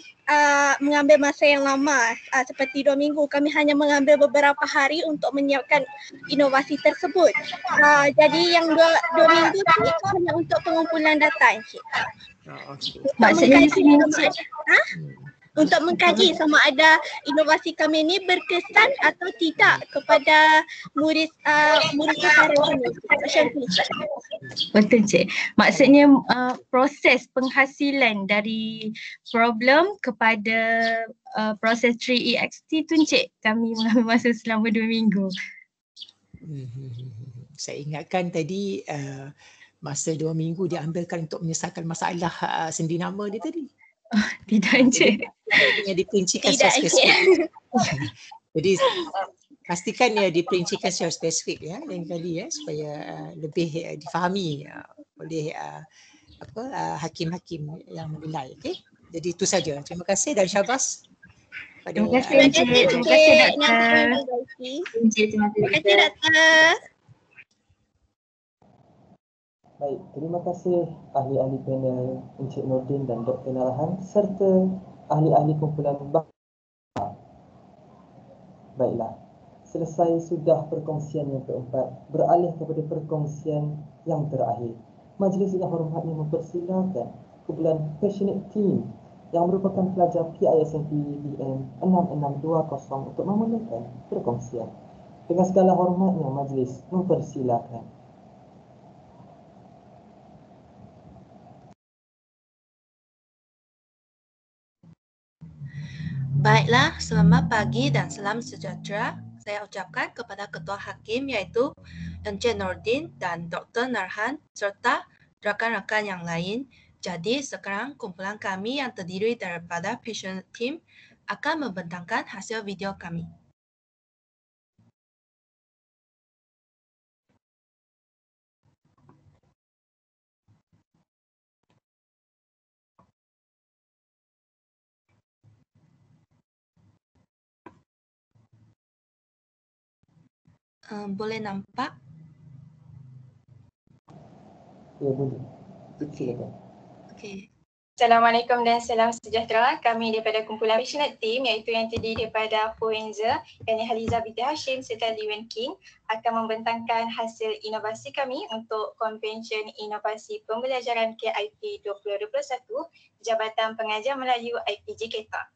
lama seperti 2 minggu. Kami hanya mengambil beberapa hari untuk menyiapkan inovasi tersebut. Jadi yang 2 minggu tu hanya untuk pengumpulan data Encik.
Maksudnya di sini Encik,
untuk mengkaji sama ada inovasi kami ni berkesan atau tidak kepada murid sasaran kami.
Betul Cik. Maksudnya proses penghasilan dari problem kepada proses 3EXT tu Cik, kami mengambil masa selama 2 minggu.
Saya ingatkan tadi masa 2 minggu diambilkan untuk menyelesaikan masalah sendi nama dia tadi.
Tidak Encik.
Dia diperincikan secara spesifik. Jadi pastikan dia diperincikan secara spesifik ya lain kali ya supaya lebih difahami oleh hakim-hakim yang menilai. Okey. Jadi itu saja. Terima kasih dan syabas.
Terima kasih Encik. Terima kasih Doktor.
Terima
kasih Doktor.
Baik, terima kasih ahli-ahli panel Encik Nordin dan Dr. Narahan serta ahli-ahli kumpulan Baiklah, selesai sudah perkongsian yang keempat, beralih kepada perkongsian yang terakhir. Majlis yang hormat ini mempersilakan kumpulan Passionate Team yang merupakan pelajar PISMP BM 6620 untuk memulakan perkongsian. Dengan segala hormatnya majlis mempersilakan.
Baiklah, selamat pagi dan salam sejahtera. Saya ucapkan kepada Ketua Hakim iaitu Encik Nordin dan Dr. Narhan serta rakan-rakan yang lain. Jadi sekarang kumpulan kami yang terdiri daripada Passion Team akan membentangkan hasil video kami. Boleh nampak?
Ya, boleh. Silakan.
Okey.
Assalamualaikum dan salam sejahtera. Kami daripada kumpulan Passionate Team iaitu yang terdiri daripada Foenza, yakni Haliza binti Hashim serta Lee Wen King akan membentangkan hasil inovasi kami untuk Konvensyen Inovasi Pembelajaran KIP 2021 Jabatan Pengajar Melayu IPJ Kedah.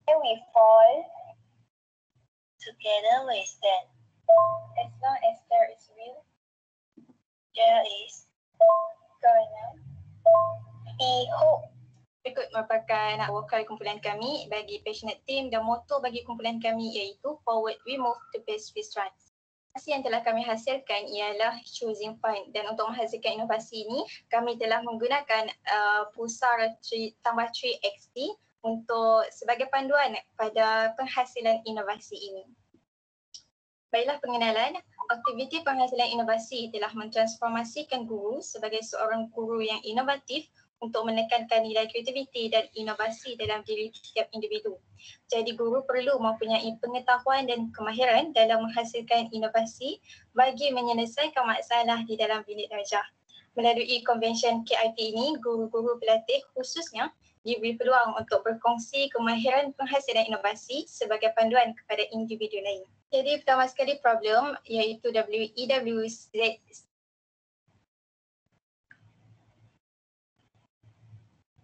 We fall together we stand.
As long as there is will,
There is
going on.
we hope.
Berikut merupakan wakil kumpulan kami bagi Passionate Team dan moto bagi kumpulan kami iaitu Forward We Move to Best We Strive. Inovasi yang telah kami hasilkan ialah Choosing Point dan untuk menghasilkan inovasi ini kami telah menggunakan pusar tambah 3XT untuk sebagai panduan pada penghasilan inovasi ini. Baiklah pengenalan, aktiviti penghasilan inovasi telah mentransformasikan guru sebagai seorang guru yang inovatif untuk menekankan nilai kreativiti dan inovasi dalam diri setiap individu. Jadi guru perlu mempunyai pengetahuan dan kemahiran dalam menghasilkan inovasi bagi menyelesaikan masalah di dalam bilik darjah. Melalui konvensyen KIP ini, guru-guru pelatih khususnya diberi peluang untuk berkongsi kemahiran penghasilan inovasi sebagai panduan kepada individu lain. Jadi pertama sekali problem iaitu WEWZ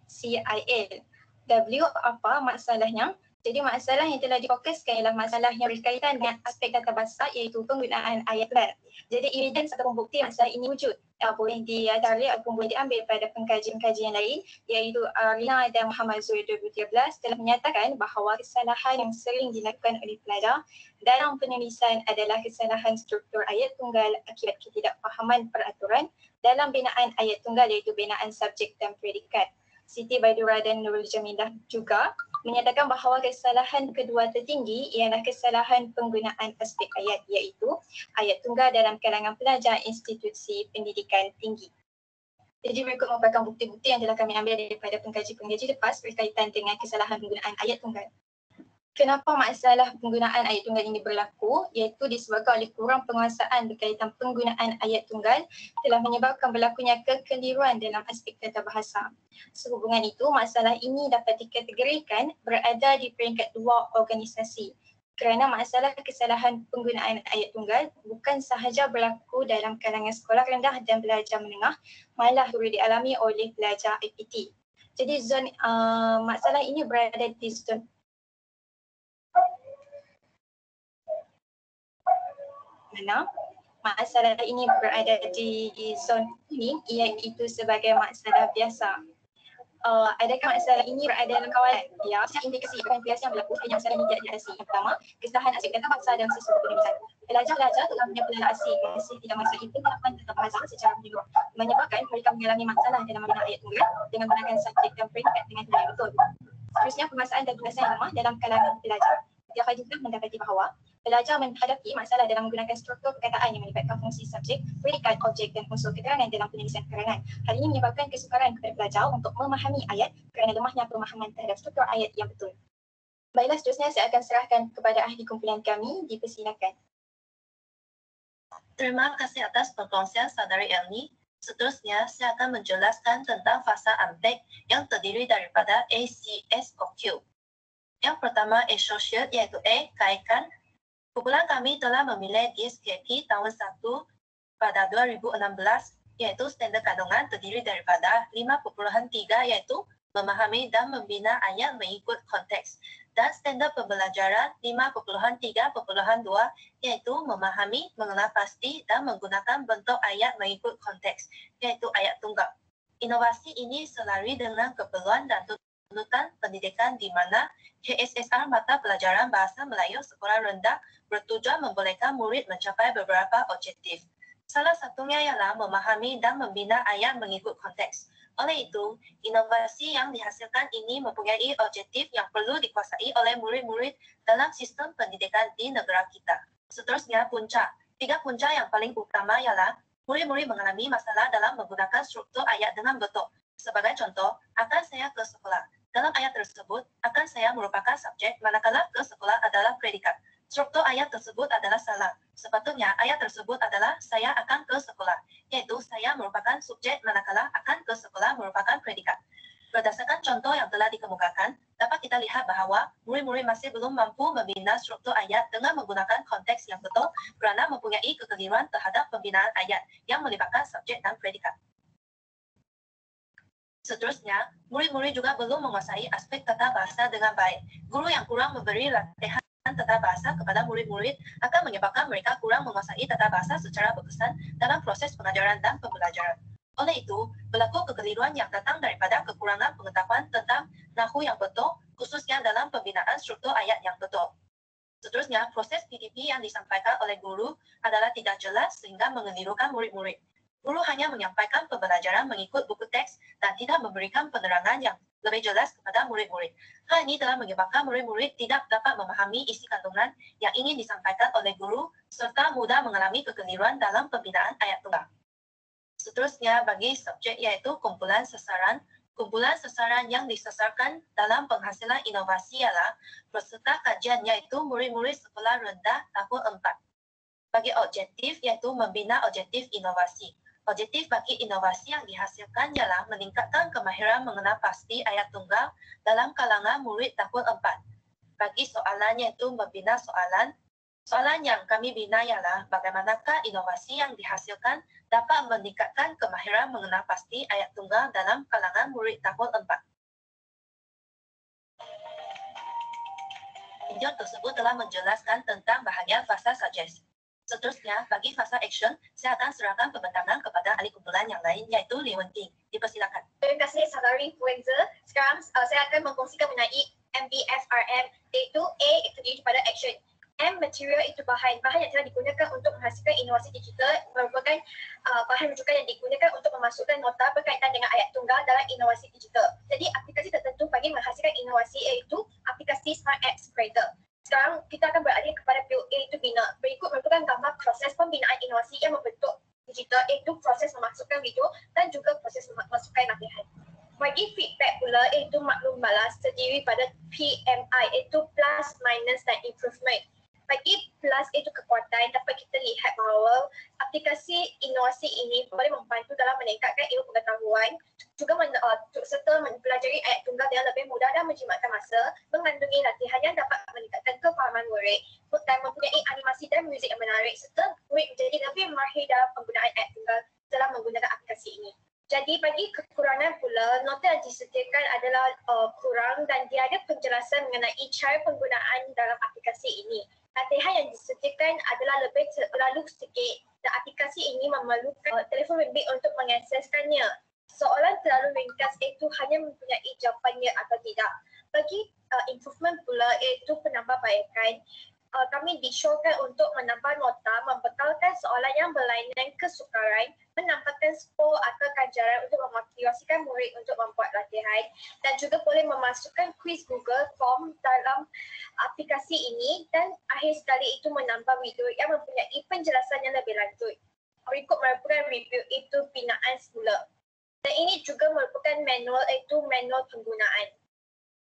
CIL. W apa masalahnya? Jadi masalah yang telah difokuskan ialah masalah yang berkaitan dengan aspek data bahasa iaitu penggunaan ayat tunggal. Jadi evidence atau bukti masalah ini wujud. Boleh ditarik ataupun boleh diambil pada pengkajian-kajian lain iaitu Rina dan Muhammad Zul 2013 telah menyatakan bahawa kesalahan yang sering dilakukan oleh pelajar dalam penulisan adalah kesalahan struktur ayat tunggal akibat ketidakfahaman peraturan dalam binaan ayat tunggal iaitu binaan subjek dan predikat. Siti Baidura dan Nurul Jamilah juga menyatakan bahawa kesalahan kedua tertinggi ialah kesalahan penggunaan aspek ayat iaitu ayat tunggal dalam kalangan pelajar institusi pendidikan tinggi. Jadi berikut merupakan bukti-bukti yang telah kami ambil daripada pengkaji-pengkaji lepas berkaitan dengan kesalahan penggunaan ayat tunggal. Kenapa masalah penggunaan ayat tunggal ini berlaku iaitu disebabkan oleh kurang penguasaan berkaitan penggunaan ayat tunggal telah menyebabkan berlakunya kekeliruan dalam aspek tata bahasa. Sehubungan itu, masalah ini dapat dikategorikan berada di peringkat 2 organisasi kerana masalah kesalahan penggunaan ayat tunggal bukan sahaja berlaku dalam kalangan sekolah rendah dan pelajar menengah, malah turut dialami oleh pelajar IPT. Jadi masalah ini berada di zon mana masalah ini berada di zon kuning iaitu sebagai masalah biasa. Adakah masalah ini berada dalam kawalan? Ya, indikasi biasa yang berlaku hanya masalah ini tidak diatasi. Yang pertama, kesalahan aspek data bahasa dalam sesuatu penulisan. Pelajar-pelajar terutamanya pelajar asing masih tidak menguasai pengetahuan tentang bahasa secara menyeluruh, menyebabkan mereka mengalami masalah dalam menggunakan ayat tunggal dengan menggunakan subjek dan predikat dengan tidak betul. Seterusnya, penguasaan dan penguasaan yang lemah dalam kalangan pelajar. Dia juga mendapati bahawa pelajar menghadapi masalah dalam menggunakan struktur perkataan yang melibatkan fungsi subjek, predikat, objek dan unsur keterangan dalam penulisan karangan. Hal ini menyebabkan kesukaran kepada pelajar untuk memahami ayat kerana lemahnya pemahaman terhadap struktur ayat yang betul. Baiklah, seterusnya saya akan serahkan kepada ahli kumpulan kami. Dipersilakan.
Terima kasih atas perkongsian Saudari Elni. Seterusnya, saya akan menjelaskan tentang fasa Amtek yang terdiri daripada A, C, S, atau Q. Yang pertama, associate iaitu A, kaitkan. Kumpulan kami telah memilih DSKP tahun 1 pada 2016 iaitu standard kandungan terdiri daripada 5.3 iaitu memahami dan membina ayat mengikut konteks dan standard pembelajaran 5.3.2 iaitu memahami, mengenal pasti dan menggunakan bentuk ayat mengikut konteks iaitu ayat tunggal. Inovasi ini selari dengan keperluan dan tuntutan pendidikan di mana KSSR mata pelajaran Bahasa Melayu sekolah rendah bertujuan membolehkan murid mencapai beberapa objektif. Salah satunya ialah memahami dan membina ayat mengikut konteks. Oleh itu, inovasi yang dihasilkan ini mempunyai objektif yang perlu dikuasai oleh murid-murid dalam sistem pendidikan di negara kita. Seterusnya, punca. 3 punca yang paling utama ialah murid-murid mengalami masalah dalam menggunakan struktur ayat dengan betul. Sebagai contoh, akan saya ke sekolah. Dalam ayat tersebut, akan saya merupakan subjek manakala ke sekolah adalah predikat. Struktur ayat tersebut adalah salah. Sepatutnya ayat tersebut adalah saya akan ke sekolah, iaitu saya merupakan subjek manakala akan ke sekolah merupakan predikat. Berdasarkan contoh yang telah dikemukakan, dapat kita lihat bahawa murid-murid masih belum mampu membina struktur ayat dengan menggunakan konteks yang betul kerana mempunyai kekeliruan terhadap pembinaan ayat yang melibatkan subjek dan predikat. Seterusnya, murid-murid juga belum menguasai aspek tata bahasa dengan baik. Guru yang kurang memberi latihan tata bahasa kepada murid-murid akan menyebabkan mereka kurang menguasai tata bahasa secara berkesan dalam proses pengajaran dan pembelajaran. Oleh itu, berlaku kekeliruan yang datang daripada kekurangan pengetahuan tentang nahu yang betul, khususnya dalam pembinaan struktur ayat yang betul. Seterusnya, proses PDP yang disampaikan oleh guru adalah tidak jelas sehingga mengelirukan murid-murid. Guru hanya menyampaikan pembelajaran mengikut buku teks dan tidak memberikan penerangan yang lebih jelas kepada murid-murid. Hal ini telah menyebabkan murid-murid tidak dapat memahami isi kandungan yang ingin disampaikan oleh guru serta mudah mengalami kekeliruan dalam pembinaan ayat tunggal. Seterusnya, bagi subjek iaitu kumpulan sasaran, Kumpulan sasaran yang disasarkan dalam penghasilan inovasi ialah peserta kajian iaitu murid-murid sekolah rendah tahun 4. Bagi objektif iaitu membina objektif inovasi. Objektif bagi inovasi yang dihasilkan ialah meningkatkan kemahiran mengenal pasti ayat tunggal dalam kalangan murid tahun 4. Bagi soalan iaitu membina soalan. Soalan yang kami bina ialah bagaimanakah inovasi yang dihasilkan dapat meningkatkan kemahiran mengenal pasti ayat tunggal dalam kalangan murid tahun 4. Video tersebut telah menjelaskan tentang bahagian fasa suggest. Seterusnya, bagi fasa action, saya akan serahkan pembentangan kepada ahli kumpulan yang lain iaitu Lee Wen Ting. Dipersilakan.
Terima kasih saudara influencer. Sekarang saya akan mengkongsikan mengenai MBFRM, iaitu A itu pada action. M material itu bahan yang telah digunakan untuk menghasilkan inovasi digital merupakan bahan rujukan yang digunakan untuk memasukkan nota berkaitan dengan ayat tunggal dalam inovasi digital. Jadi aplikasi tertentu bagi menghasilkan inovasi iaitu aplikasi Smart Apps Creator. Sekarang kita akan beralih kepada build A itu bina. Berikut merupakan gambar proses pembinaan inovasi yang membentuk digital iaitu proses memasukkan video dan juga proses memasukkan latihan. Bagi feedback pula iaitu maklum balas terdiri pada PMI iaitu plus, minus dan improvement. Bagi plus itu kekuatan, dapat kita lihat bahawa aplikasi inovasi ini boleh membantu dalam meningkatkan ilmu pengetahuan, juga serta mempelajari ayat tunggal dengan lebih mudah dan menjimatkan masa, mengandungi latihan yang dapat meningkatkan kefahaman murid, dan mempunyai animasi dan muzik yang menarik, serta murid menjadi lebih mahir dalam penggunaan ayat tunggal dalam menggunakan aplikasi ini. Jadi bagi kekurangan pula, nota yang disediakan adalah kurang dan tiada penjelasan mengenai cara penggunaan dalam aplikasi ini. Latihan yang disediakan adalah lebih terlalu sedikit dan aplikasi ini memerlukan telefon bimbit untuk mengakseskannya. Soalan terlalu ringkas iaitu hanya mempunyai jawapannya atau tidak. Bagi improvement pula iaitu penambahbaikan, kami disyorkan untuk menambah nota, membekalkan soalan yang berlainan kesukaran, menambahkan skor atau ganjaran untuk memotivasikan murid untuk membuat latihan dan juga boleh memasukkan kuis Google Form dalam aplikasi ini dan akhir sekali itu menambah video yang mempunyai penjelasan yang lebih lanjut. Berikut merupakan review itu binaan semula. Dan ini juga merupakan manual iaitu manual penggunaan.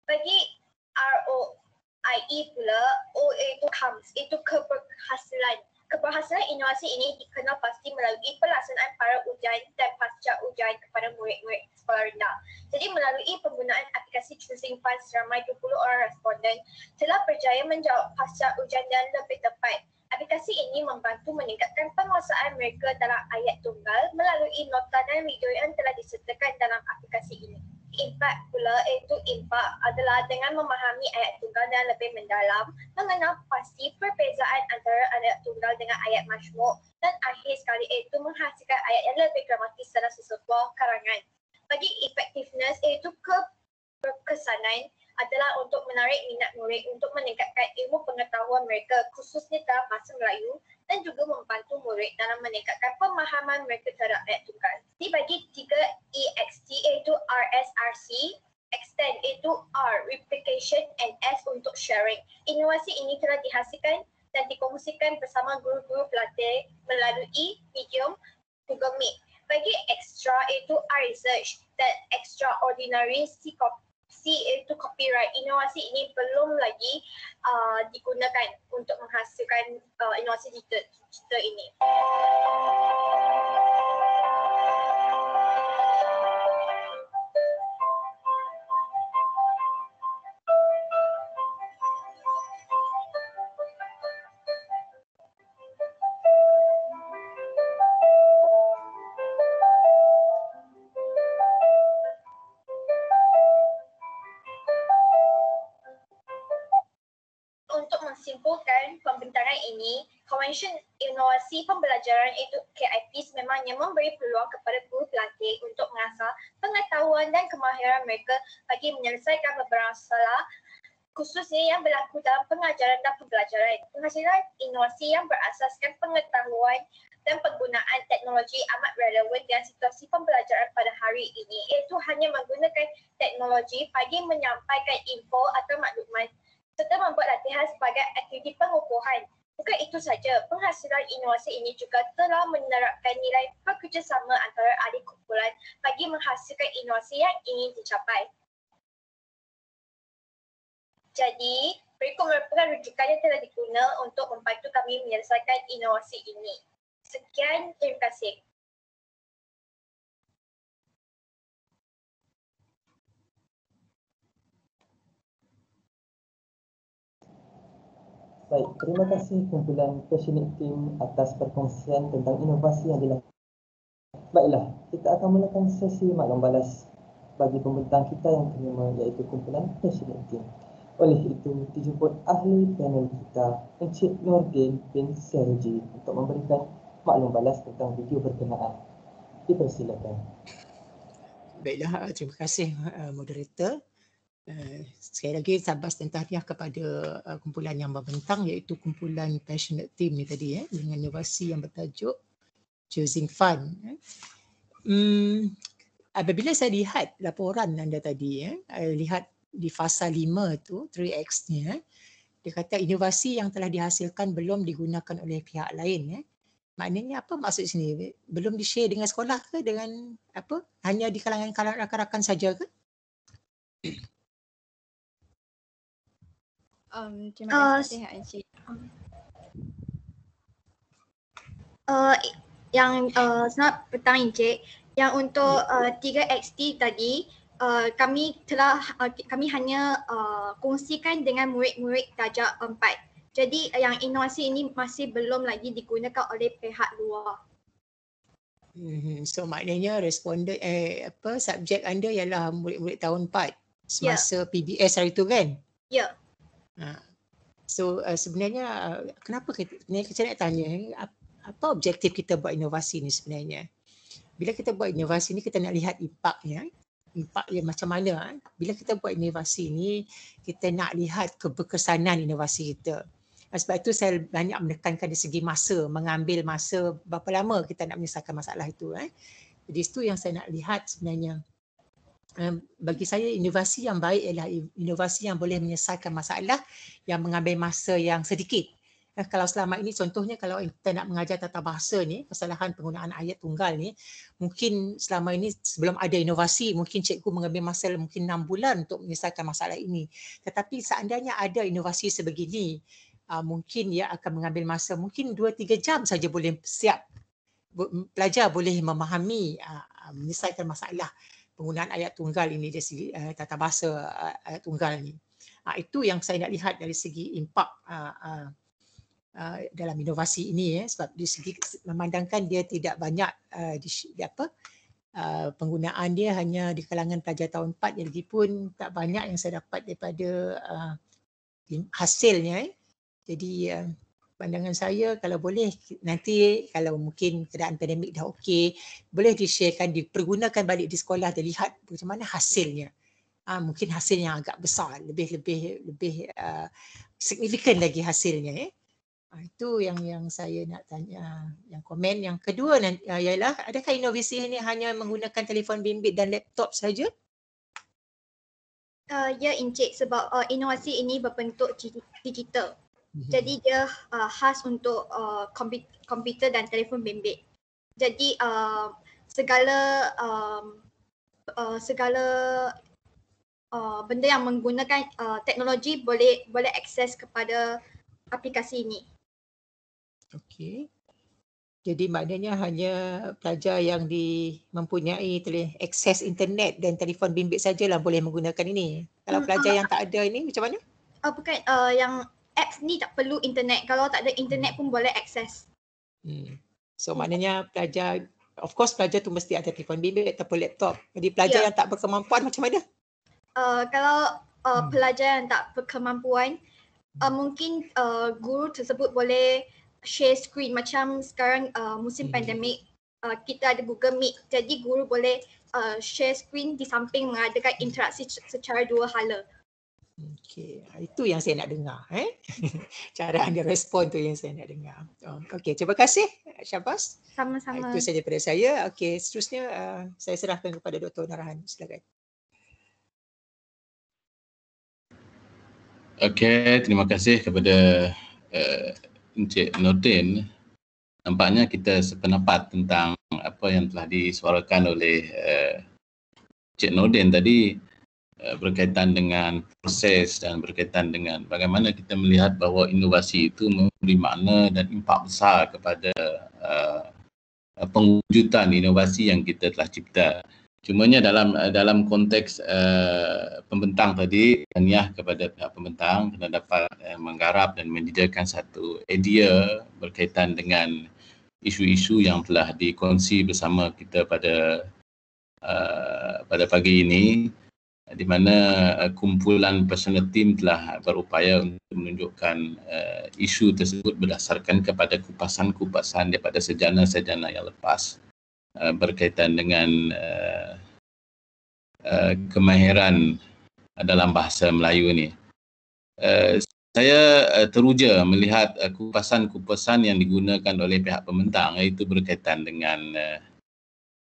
Bagi ROIE pula, O iaitu comes, itu keberhasilan. Keberhasilan inovasi ini dikenal pasti melalui pelaksanaan para ujian dan pasca ujian kepada murid-murid sekolah rendah. Jadi melalui penggunaan aplikasi Choosing Fun seramai 20 orang responden telah berjaya menjawab pasca ujian dan lebih tepat. Aplikasi ini membantu meningkatkan penguasaan mereka dalam ayat tunggal melalui nota dan video yang telah disediakan dalam aplikasi ini. Impact pula iaitu impact adalah dengan memahami ayat tunggal dan lebih mendalam, mengenal pasti perbezaan antara ayat tunggal dengan ayat majmuk dan akhir sekali iaitu menghasilkan ayat yang lebih gramatis dalam sesebuah karangan. Bagi effectiveness iaitu keberkesanan adalah untuk menarik minat murid untuk meningkatkan ilmu pengetahuan mereka khususnya dalam bahasa Melayu dan juga membantu murid dalam meningkatkan pemahaman mereka terhadap ayat tunggal. Jadi bagi 3 EXT iaitu RSRC, extend iaitu R, replication and S untuk sharing. Inovasi ini telah dihasilkan dan dikongsikan bersama guru-guru pelatih melalui medium Google Meet. Bagi extra iaitu R research dan extraordinary C iaitu copyright. Inovasi ini belum lagi digunakan untuk menghasilkan inovasi digital ini. Untuk mensimpulkan pembintangan ini, Konvensyen Inovasi Pembelajaran iaitu KIPs memangnya memberi peluang kepada guru pelatih untuk mengasah pengetahuan dan kemahiran mereka bagi menyelesaikan beberapa masalah khususnya yang berlaku dalam pengajaran dan pembelajaran. Penghasilan inovasi yang berasaskan pengetahuan dan penggunaan teknologi amat relevan dengan situasi pembelajaran pada hari ini iaitu hanya menggunakan teknologi bagi menyampaikan info atau maklumat serta membuat latihan sebagai aktiviti pengukuhan. Bukan itu saja, penghasilan inovasi ini juga telah menerapkan nilai bekerjasama antara ahli kumpulan bagi menghasilkan inovasi yang ingin dicapai. Jadi, berikut merupakan rujukan yang telah diguna untuk membantu kami menyelesaikan inovasi ini. Sekian, terima kasih.
Baik, terima kasih kumpulan Passionate Team atas perkongsian tentang inovasi yang dilakukan. Baiklah, kita akan mulakan sesi maklum balas bagi pembentang kita yang kelima, iaitu kumpulan Passionate Team. Oleh itu, dijemput ahli panel kita, Encik Nordin bin Serji, untuk memberikan maklum balas tentang video berkenaan. Dipersilakan.
Baiklah, terima kasih moderator. Sekali lagi sabas dan tahniah kepada kumpulan yang membentang, iaitu kumpulan Passionate Team ni tadi dengan inovasi yang bertajuk Choosing Fun. Apabila saya lihat laporan anda tadi, lihat di fasa 5 tu 3X ni, dia kata inovasi yang telah dihasilkan belum digunakan oleh pihak lain. Maknanya apa maksud sini? Belum di-share dengan sekolah ke, dengan apa? Hanya di kalangan rakan-rakan saja ke?
Terima kasih Encik. Selamat petang Encik. Yang untuk 3XT tadi, kami hanya kongsikan dengan murid-murid darjah 4. Jadi yang inovasi ini masih belum lagi digunakan oleh pihak luar.
So maknanya responden subjek anda ialah murid-murid tahun 4 semasa PBS hari itu kan?
Ya.
So sebenarnya kenapa saya nak tanya apa objektif kita buat inovasi ni sebenarnya? Bila kita buat inovasi ni kita nak lihat impaknya macam mana. Bila kita buat inovasi ni kita nak lihat keberkesanan inovasi kita. Sebab itu saya banyak menekankan dari segi masa, mengambil masa berapa lama kita nak menyelesaikan masalah itu. Jadi itu yang saya nak lihat sebenarnya. Bagi saya inovasi yang baik ialah inovasi yang boleh menyelesaikan masalah yang mengambil masa yang sedikit. Kalau selama ini contohnya kalau kita nak mengajar tata bahasa ni, kesalahan penggunaan ayat tunggal ni, mungkin selama ini sebelum ada inovasi mungkin cikgu mengambil masa mungkin 6 bulan untuk menyelesaikan masalah ini. Tetapi seandainya ada inovasi sebegini, mungkin ia akan mengambil masa mungkin 2-3 jam saja boleh siap. Pelajar boleh memahami menyelesaikan masalah penggunaan ayat tunggal ini dari segi tata bahasa ayat tunggal ni. Itu yang saya nak lihat dari segi impak dalam inovasi ini sebab dari segi memandangkan dia tidak banyak penggunaan dia hanya di kalangan pelajar tahun 4, jadi pun tak banyak yang saya dapat daripada hasilnya. Jadi pandangan saya kalau boleh nanti kalau mungkin keadaan pandemik dah okey, boleh di-sharekan, dipergunakan balik di sekolah dan lihat macam mana hasilnya. Mungkin hasil yang agak besar, lebih signifikan lagi hasilnya. Itu yang saya nak tanya, yang komen. Yang kedua ialah adakah inovasi ini hanya menggunakan telefon bimbit dan laptop saja?
Ya Encik, sebab inovasi ini berbentuk digital. Jadi dia khas untuk komputer dan telefon bimbit. Jadi segala benda yang menggunakan teknologi boleh akses kepada aplikasi ini. Okey.
Jadi maknanya hanya pelajar yang mempunyai akses internet dan telefon bimbit sajalah boleh menggunakan ini. Kalau pelajar yang tak ada ini macam mana?
Bukan, yang apps ni tak perlu internet. Kalau tak ada internet pun boleh akses.
So maknanya pelajar, of course pelajar tu mesti ada telefon bimbit ataupun laptop. Jadi pelajar yang tak berkemampuan macam mana?
Kalau pelajar yang tak berkemampuan, mungkin guru tersebut boleh share screen. Macam sekarang musim pandemik, kita ada Google Meet. Jadi guru boleh share screen di samping mengadakan interaksi secara dua hala.
Okey, itu yang saya nak dengar. Cara anda respon tu yang saya nak dengar. Okey, terima kasih Syabas.
Sama-sama.
Itu saja daripada saya. Okey, seterusnya saya serahkan kepada Dr. Narhan. Silakan.
Okey, terima kasih kepada Encik Nordin, nampaknya kita sependapat tentang apa yang telah disuarakan oleh Encik Nordin tadi berkaitan dengan proses dan berkaitan dengan bagaimana kita melihat bahawa inovasi itu memberi makna dan impak besar kepada pengwujudan inovasi yang kita telah cipta. Cumanya dalam konteks pembentang tadi, tahniah kepada pihak pembentang kerana dapat menggarap dan menyediakan satu idea berkaitan dengan isu-isu yang telah dikongsi bersama kita pada pagi ini, di mana kumpulan personal team telah berupaya untuk menunjukkan isu tersebut berdasarkan kepada kupasan-kupasan daripada sejana-sejana yang lepas berkaitan dengan kemahiran dalam bahasa Melayu ni. Saya teruja melihat kupasan-kupasan yang digunakan oleh pihak pembentang, iaitu berkaitan dengan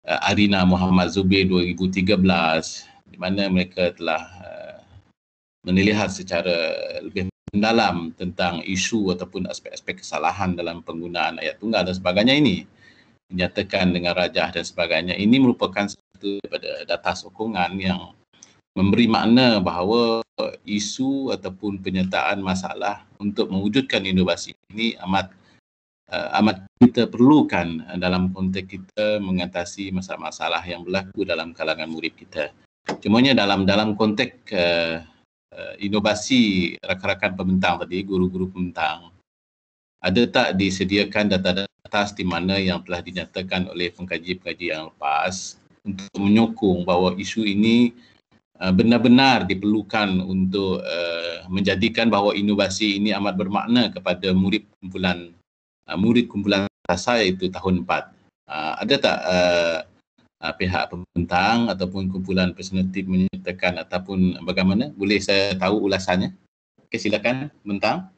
Arina Muhammad Zubir 2013, di mana mereka telah melihat secara lebih mendalam tentang isu ataupun aspek-aspek kesalahan dalam penggunaan ayat tunggal dan sebagainya ini. Dinyatakan dengan rajah dan sebagainya. Ini merupakan satu daripada data sokongan yang memberi makna bahawa isu ataupun penyertaan masalah untuk mewujudkan inovasi ini amat kita perlukan dalam konteks kita mengatasi masalah-masalah yang berlaku dalam kalangan murid kita. Cumanya dalam konteks inovasi rakan-rakan pembentang tadi, guru-guru pembentang, ada tak disediakan data-data di mana yang telah dinyatakan oleh pengkaji-pengkaji yang lepas untuk menyokong bahawa isu ini benar-benar diperlukan untuk menjadikan bahawa inovasi ini amat bermakna kepada murid kumpulan SASA iaitu tahun 4. Ada tak pihak pembentang ataupun kumpulan personal team menyatakan ataupun bagaimana? Boleh saya tahu ulasannya? Okey, silakan bentang.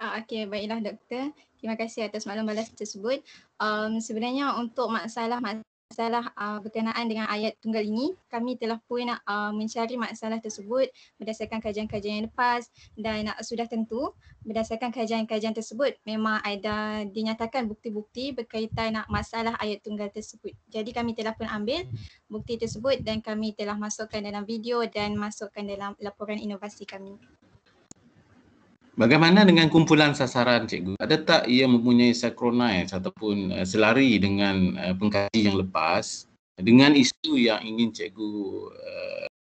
Okey, baiklah doktor. Terima kasih atas maklum balas tersebut. Sebenarnya untuk masalah berkenaan dengan ayat tunggal ini, kami telah pun mencari masalah tersebut berdasarkan kajian-kajian yang lepas dan sudah tentu berdasarkan kajian-kajian tersebut memang ada dinyatakan bukti-bukti berkaitan masalah ayat tunggal tersebut. Jadi kami telah pun ambil bukti tersebut dan kami telah masukkan dalam video dan masukkan dalam laporan inovasi kami.
Bagaimana dengan kumpulan sasaran cikgu? Ada tak ia mempunyai synchronize ataupun selari dengan pengkaji yang lepas dengan isu yang ingin cikgu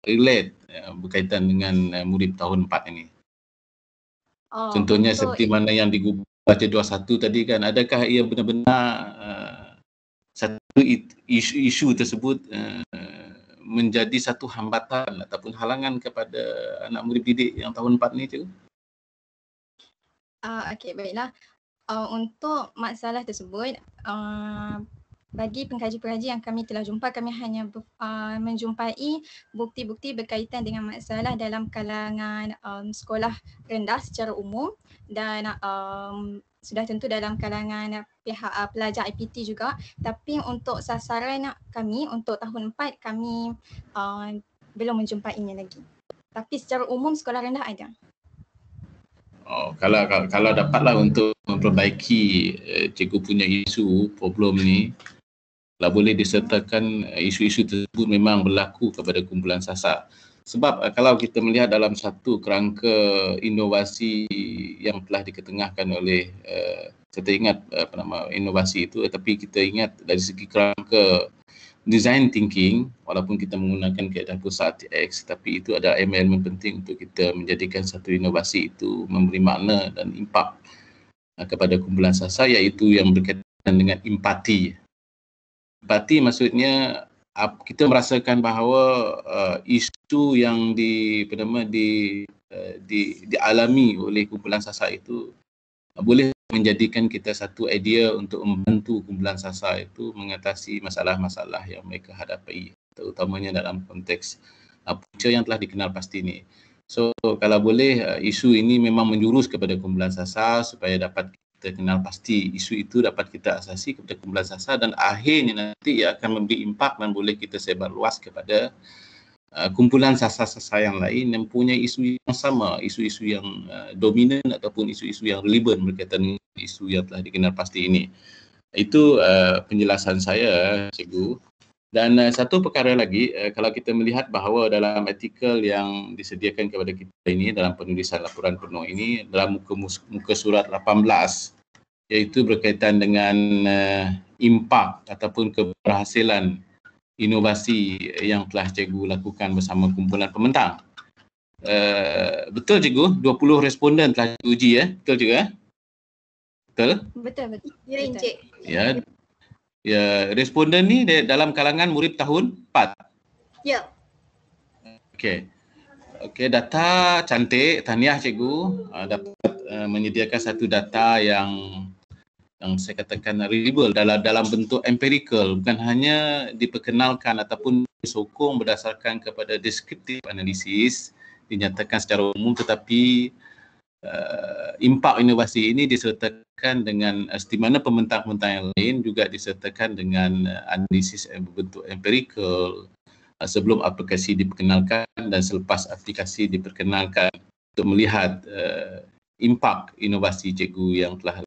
relate berkaitan dengan murid tahun 4 ini? Contohnya seperti mana yang baca 21 tadi kan, adakah ia benar-benar satu isu tersebut menjadi satu hambatan ataupun halangan kepada anak murid didik yang tahun 4 ni cikgu?
Okey, baiklah. Untuk masalah tersebut, bagi pengkaji-pengkaji yang kami telah jumpa, kami hanya menjumpai bukti-bukti berkaitan dengan masalah dalam kalangan sekolah rendah secara umum dan sudah tentu dalam kalangan pihak pelajar IPT juga. Tapi untuk sasaran kami untuk tahun 4, kami belum menjumpainya lagi. Tapi secara umum sekolah rendah ada.
Kalau dapatlah untuk memperbaiki cikgu punya isu problem ni, kalau boleh disertakan isu-isu tersebut memang berlaku kepada kumpulan SASA. Sebab kalau kita melihat dalam satu kerangka inovasi yang telah diketengahkan oleh saya tak ingat inovasi itu, tapi kita ingat dari segi kerangka design thinking, walaupun kita menggunakan kaedah pusat RTX, tapi itu ada elemen penting untuk kita menjadikan satu inovasi itu memberi makna dan impak kepada kumpulan SASA, iaitu yang berkaitan dengan empati. Empati maksudnya kita merasakan bahawa isu yang dialami oleh kumpulan SASA itu boleh menjadikan kita satu idea untuk membantu kumpulan SASA itu mengatasi masalah-masalah yang mereka hadapi, terutamanya dalam konteks punca yang telah dikenal pasti ini. So kalau boleh isu ini memang menjurus kepada kumpulan SASA supaya dapat kita kenal pasti isu itu dapat kita asasi kepada kumpulan SASA dan akhirnya nanti ia akan memberi impak dan boleh kita sebar luas kepada kumpulan sasar-sasar yang lain yang punya isu yang sama, isu-isu yang dominan ataupun isu-isu yang relevan berkaitan dengan isu yang telah dikenal pasti ini. Itu penjelasan saya, Cikgu. Dan satu perkara lagi, kalau kita melihat bahawa dalam artikel yang disediakan kepada kita ini dalam penulisan laporan penuh ini dalam muka surat 18, iaitu berkaitan dengan impak ataupun keberhasilan inovasi yang telah Cikgu lakukan bersama kumpulan pembentang. Betul Cikgu, 20 responden telah diuji betul juga? Betul?
Betul. Ya, Encik.
Ya, responden ni dalam kalangan murid tahun 4.
Ya.
Okey, data cantik, tahniah Cikgu, dapat menyediakan satu data yang saya katakan reliable dalam bentuk empirical, bukan hanya diperkenalkan ataupun disokong berdasarkan kepada descriptive analysis dinyatakan secara umum, tetapi impak inovasi ini disertakan dengan di mana pembentang-pembentang yang lain juga disertakan dengan analisis berbentuk empirical sebelum aplikasi diperkenalkan dan selepas aplikasi diperkenalkan untuk melihat impak inovasi Cikgu yang telah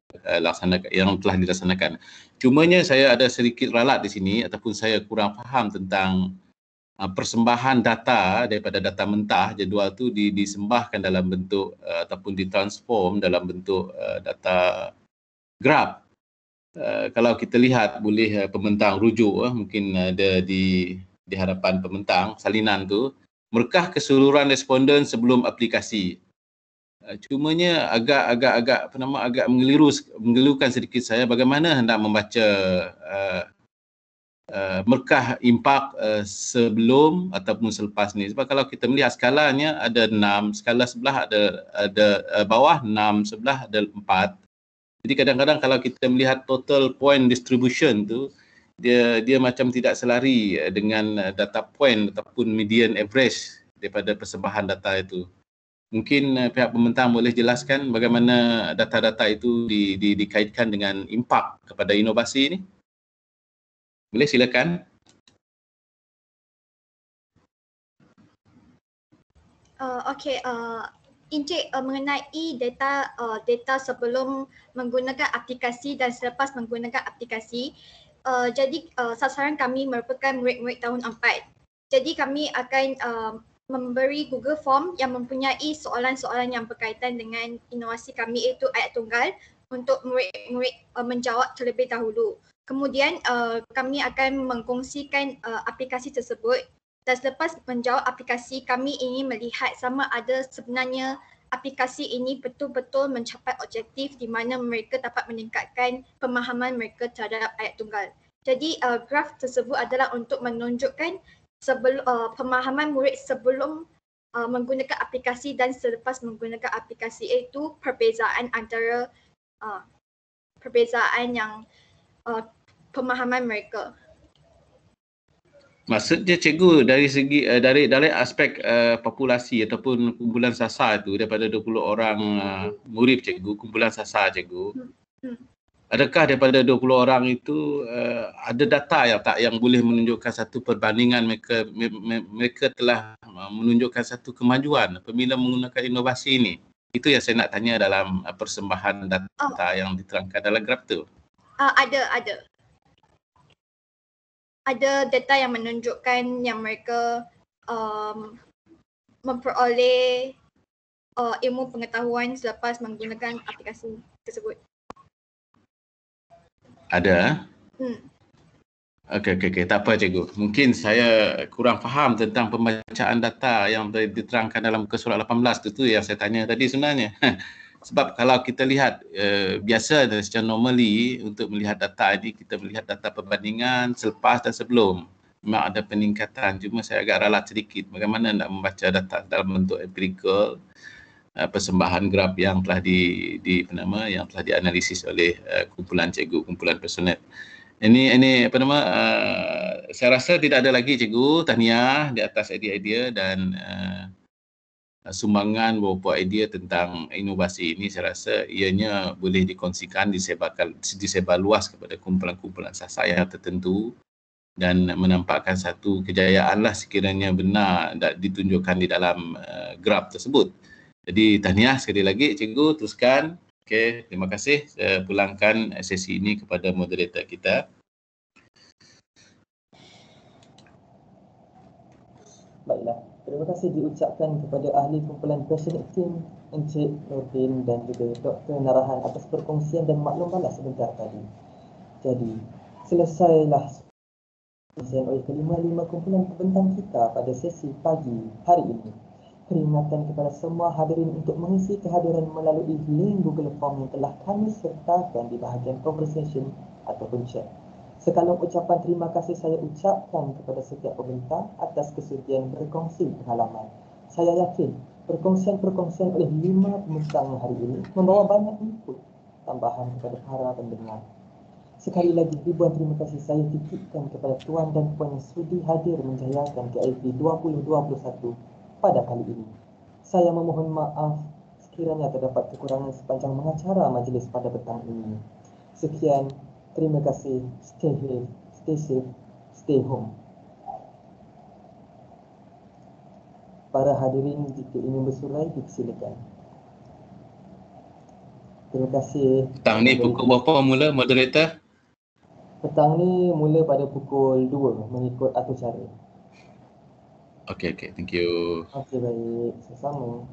dilaksanakan. Cumanya saya ada sedikit ralat di sini ataupun saya kurang faham tentang persembahan data daripada data mentah jadual tu disembahkan dalam bentuk ataupun ditransform dalam bentuk data graph. Kalau kita lihat boleh pembentang rujuk mungkin ada di hadapan pembentang salinan tu, merkah keseluruhan responden sebelum aplikasi. Cumanya agak mengelirukan sedikit saya bagaimana hendak membaca merkah impak sebelum ataupun selepas ni. Sebab kalau kita melihat skalanya ada 6, skala sebelah ada bawah 6, sebelah ada 4. Jadi kadang-kadang kalau kita melihat total point distribution tu, dia macam tidak selari dengan data point ataupun median average daripada persembahan data itu. Mungkin pihak pembentang boleh jelaskan bagaimana data-data itu dikaitkan dengan impak kepada inovasi ini? Boleh silakan.
Encik, mengenai data sebelum menggunakan aplikasi dan selepas menggunakan aplikasi, jadi sasaran kami merupakan murid-murid tahun 4. Jadi kami akan memberi Google Form yang mempunyai soalan-soalan yang berkaitan dengan inovasi kami, iaitu ayat tunggal, untuk murid-murid menjawab terlebih dahulu. Kemudian kami akan mengkongsikan aplikasi tersebut, dan selepas menjawab aplikasi, kami ingin melihat sama ada sebenarnya aplikasi ini betul-betul mencapai objektif di mana mereka dapat meningkatkan pemahaman mereka terhadap ayat tunggal. Jadi graf tersebut adalah untuk menunjukkan pemahaman murid sebelum menggunakan aplikasi dan selepas menggunakan aplikasi, iaitu perbezaan antara pemahaman mereka.
Maksudnya Cikgu dari segi dari aspek populasi ataupun kumpulan sasar itu daripada 20 orang murid Cikgu, kumpulan sasar Cikgu. Adakah daripada 20 orang itu ada data yang boleh menunjukkan satu perbandingan mereka telah menunjukkan satu kemajuan apabila menggunakan inovasi ini? Itu yang saya nak tanya dalam persembahan data yang diterangkan dalam graf tu.
Ada data yang menunjukkan yang mereka memperoleh ilmu pengetahuan selepas menggunakan aplikasi tersebut.
Ada? Okey. Tak apa Cikgu. Mungkin saya kurang faham tentang pembacaan data yang diterangkan dalam muka surat 18 tu yang saya tanya tadi sebenarnya. Sebab kalau kita lihat biasa secara normally untuk melihat data ini, kita melihat data perbandingan selepas dan sebelum. Memang ada peningkatan, cuma saya agak ralat sedikit bagaimana nak membaca data dalam bentuk empirical, persembahan graf yang telah yang telah dianalisis oleh kumpulan Cikgu, kumpulan personet. Ini saya rasa tidak ada lagi Cikgu. Tahniah di atas idea-idea dan sumbangan beberapa idea tentang inovasi ini. Saya rasa ianya boleh dikongsikan, disebar luas kepada kumpulan-kumpulan sasar yang tertentu dan menampakkan satu kejayaan lah sekiranya benar ditunjukkan di dalam graf tersebut. Jadi tahniah sekali lagi cikgu, teruskan. Okey, terima kasih. Saya pulangkan sesi ini kepada moderator kita.
Baiklah, terima kasih diucapkan kepada ahli kumpulan Passionate Team, Encik Nordin dan juga Dr. Narahan atas perkongsian dan maklum balas sebentar tadi. Jadi, selesailah perkongsian oleh kelima-lima kumpulan pembentang kita pada sesi pagi hari ini. Peringatan kepada semua hadirin untuk mengisi kehadiran melalui link Google Form yang telah kami sertakan di bahagian conversation ataupun chat. Sekalung ucapan terima kasih saya ucapkan kepada setiap pembentang atas kesudian berkongsi pengalaman. Saya yakin perkongsian-perkongsian oleh 5 pembentang hari ini membawa banyak input tambahan kepada para pendengar. Sekali lagi ribuan terima kasih saya titipkan kepada tuan dan puan yang sudi hadir menjayakan KLP 2021 pada kali ini. Saya memohon maaf sekiranya terdapat kekurangan sepanjang mengacara majlis pada petang ini. Sekian, terima kasih. Stay safe, stay home. Para hadirin jika ingin bersurai dipersilakan. Terima kasih.
Petang ni pukul berapa mula moderator?
Petang ni mula pada pukul 2 mengikut atur cara.
Okey, thank you.
Okey, baik. Sama-sama.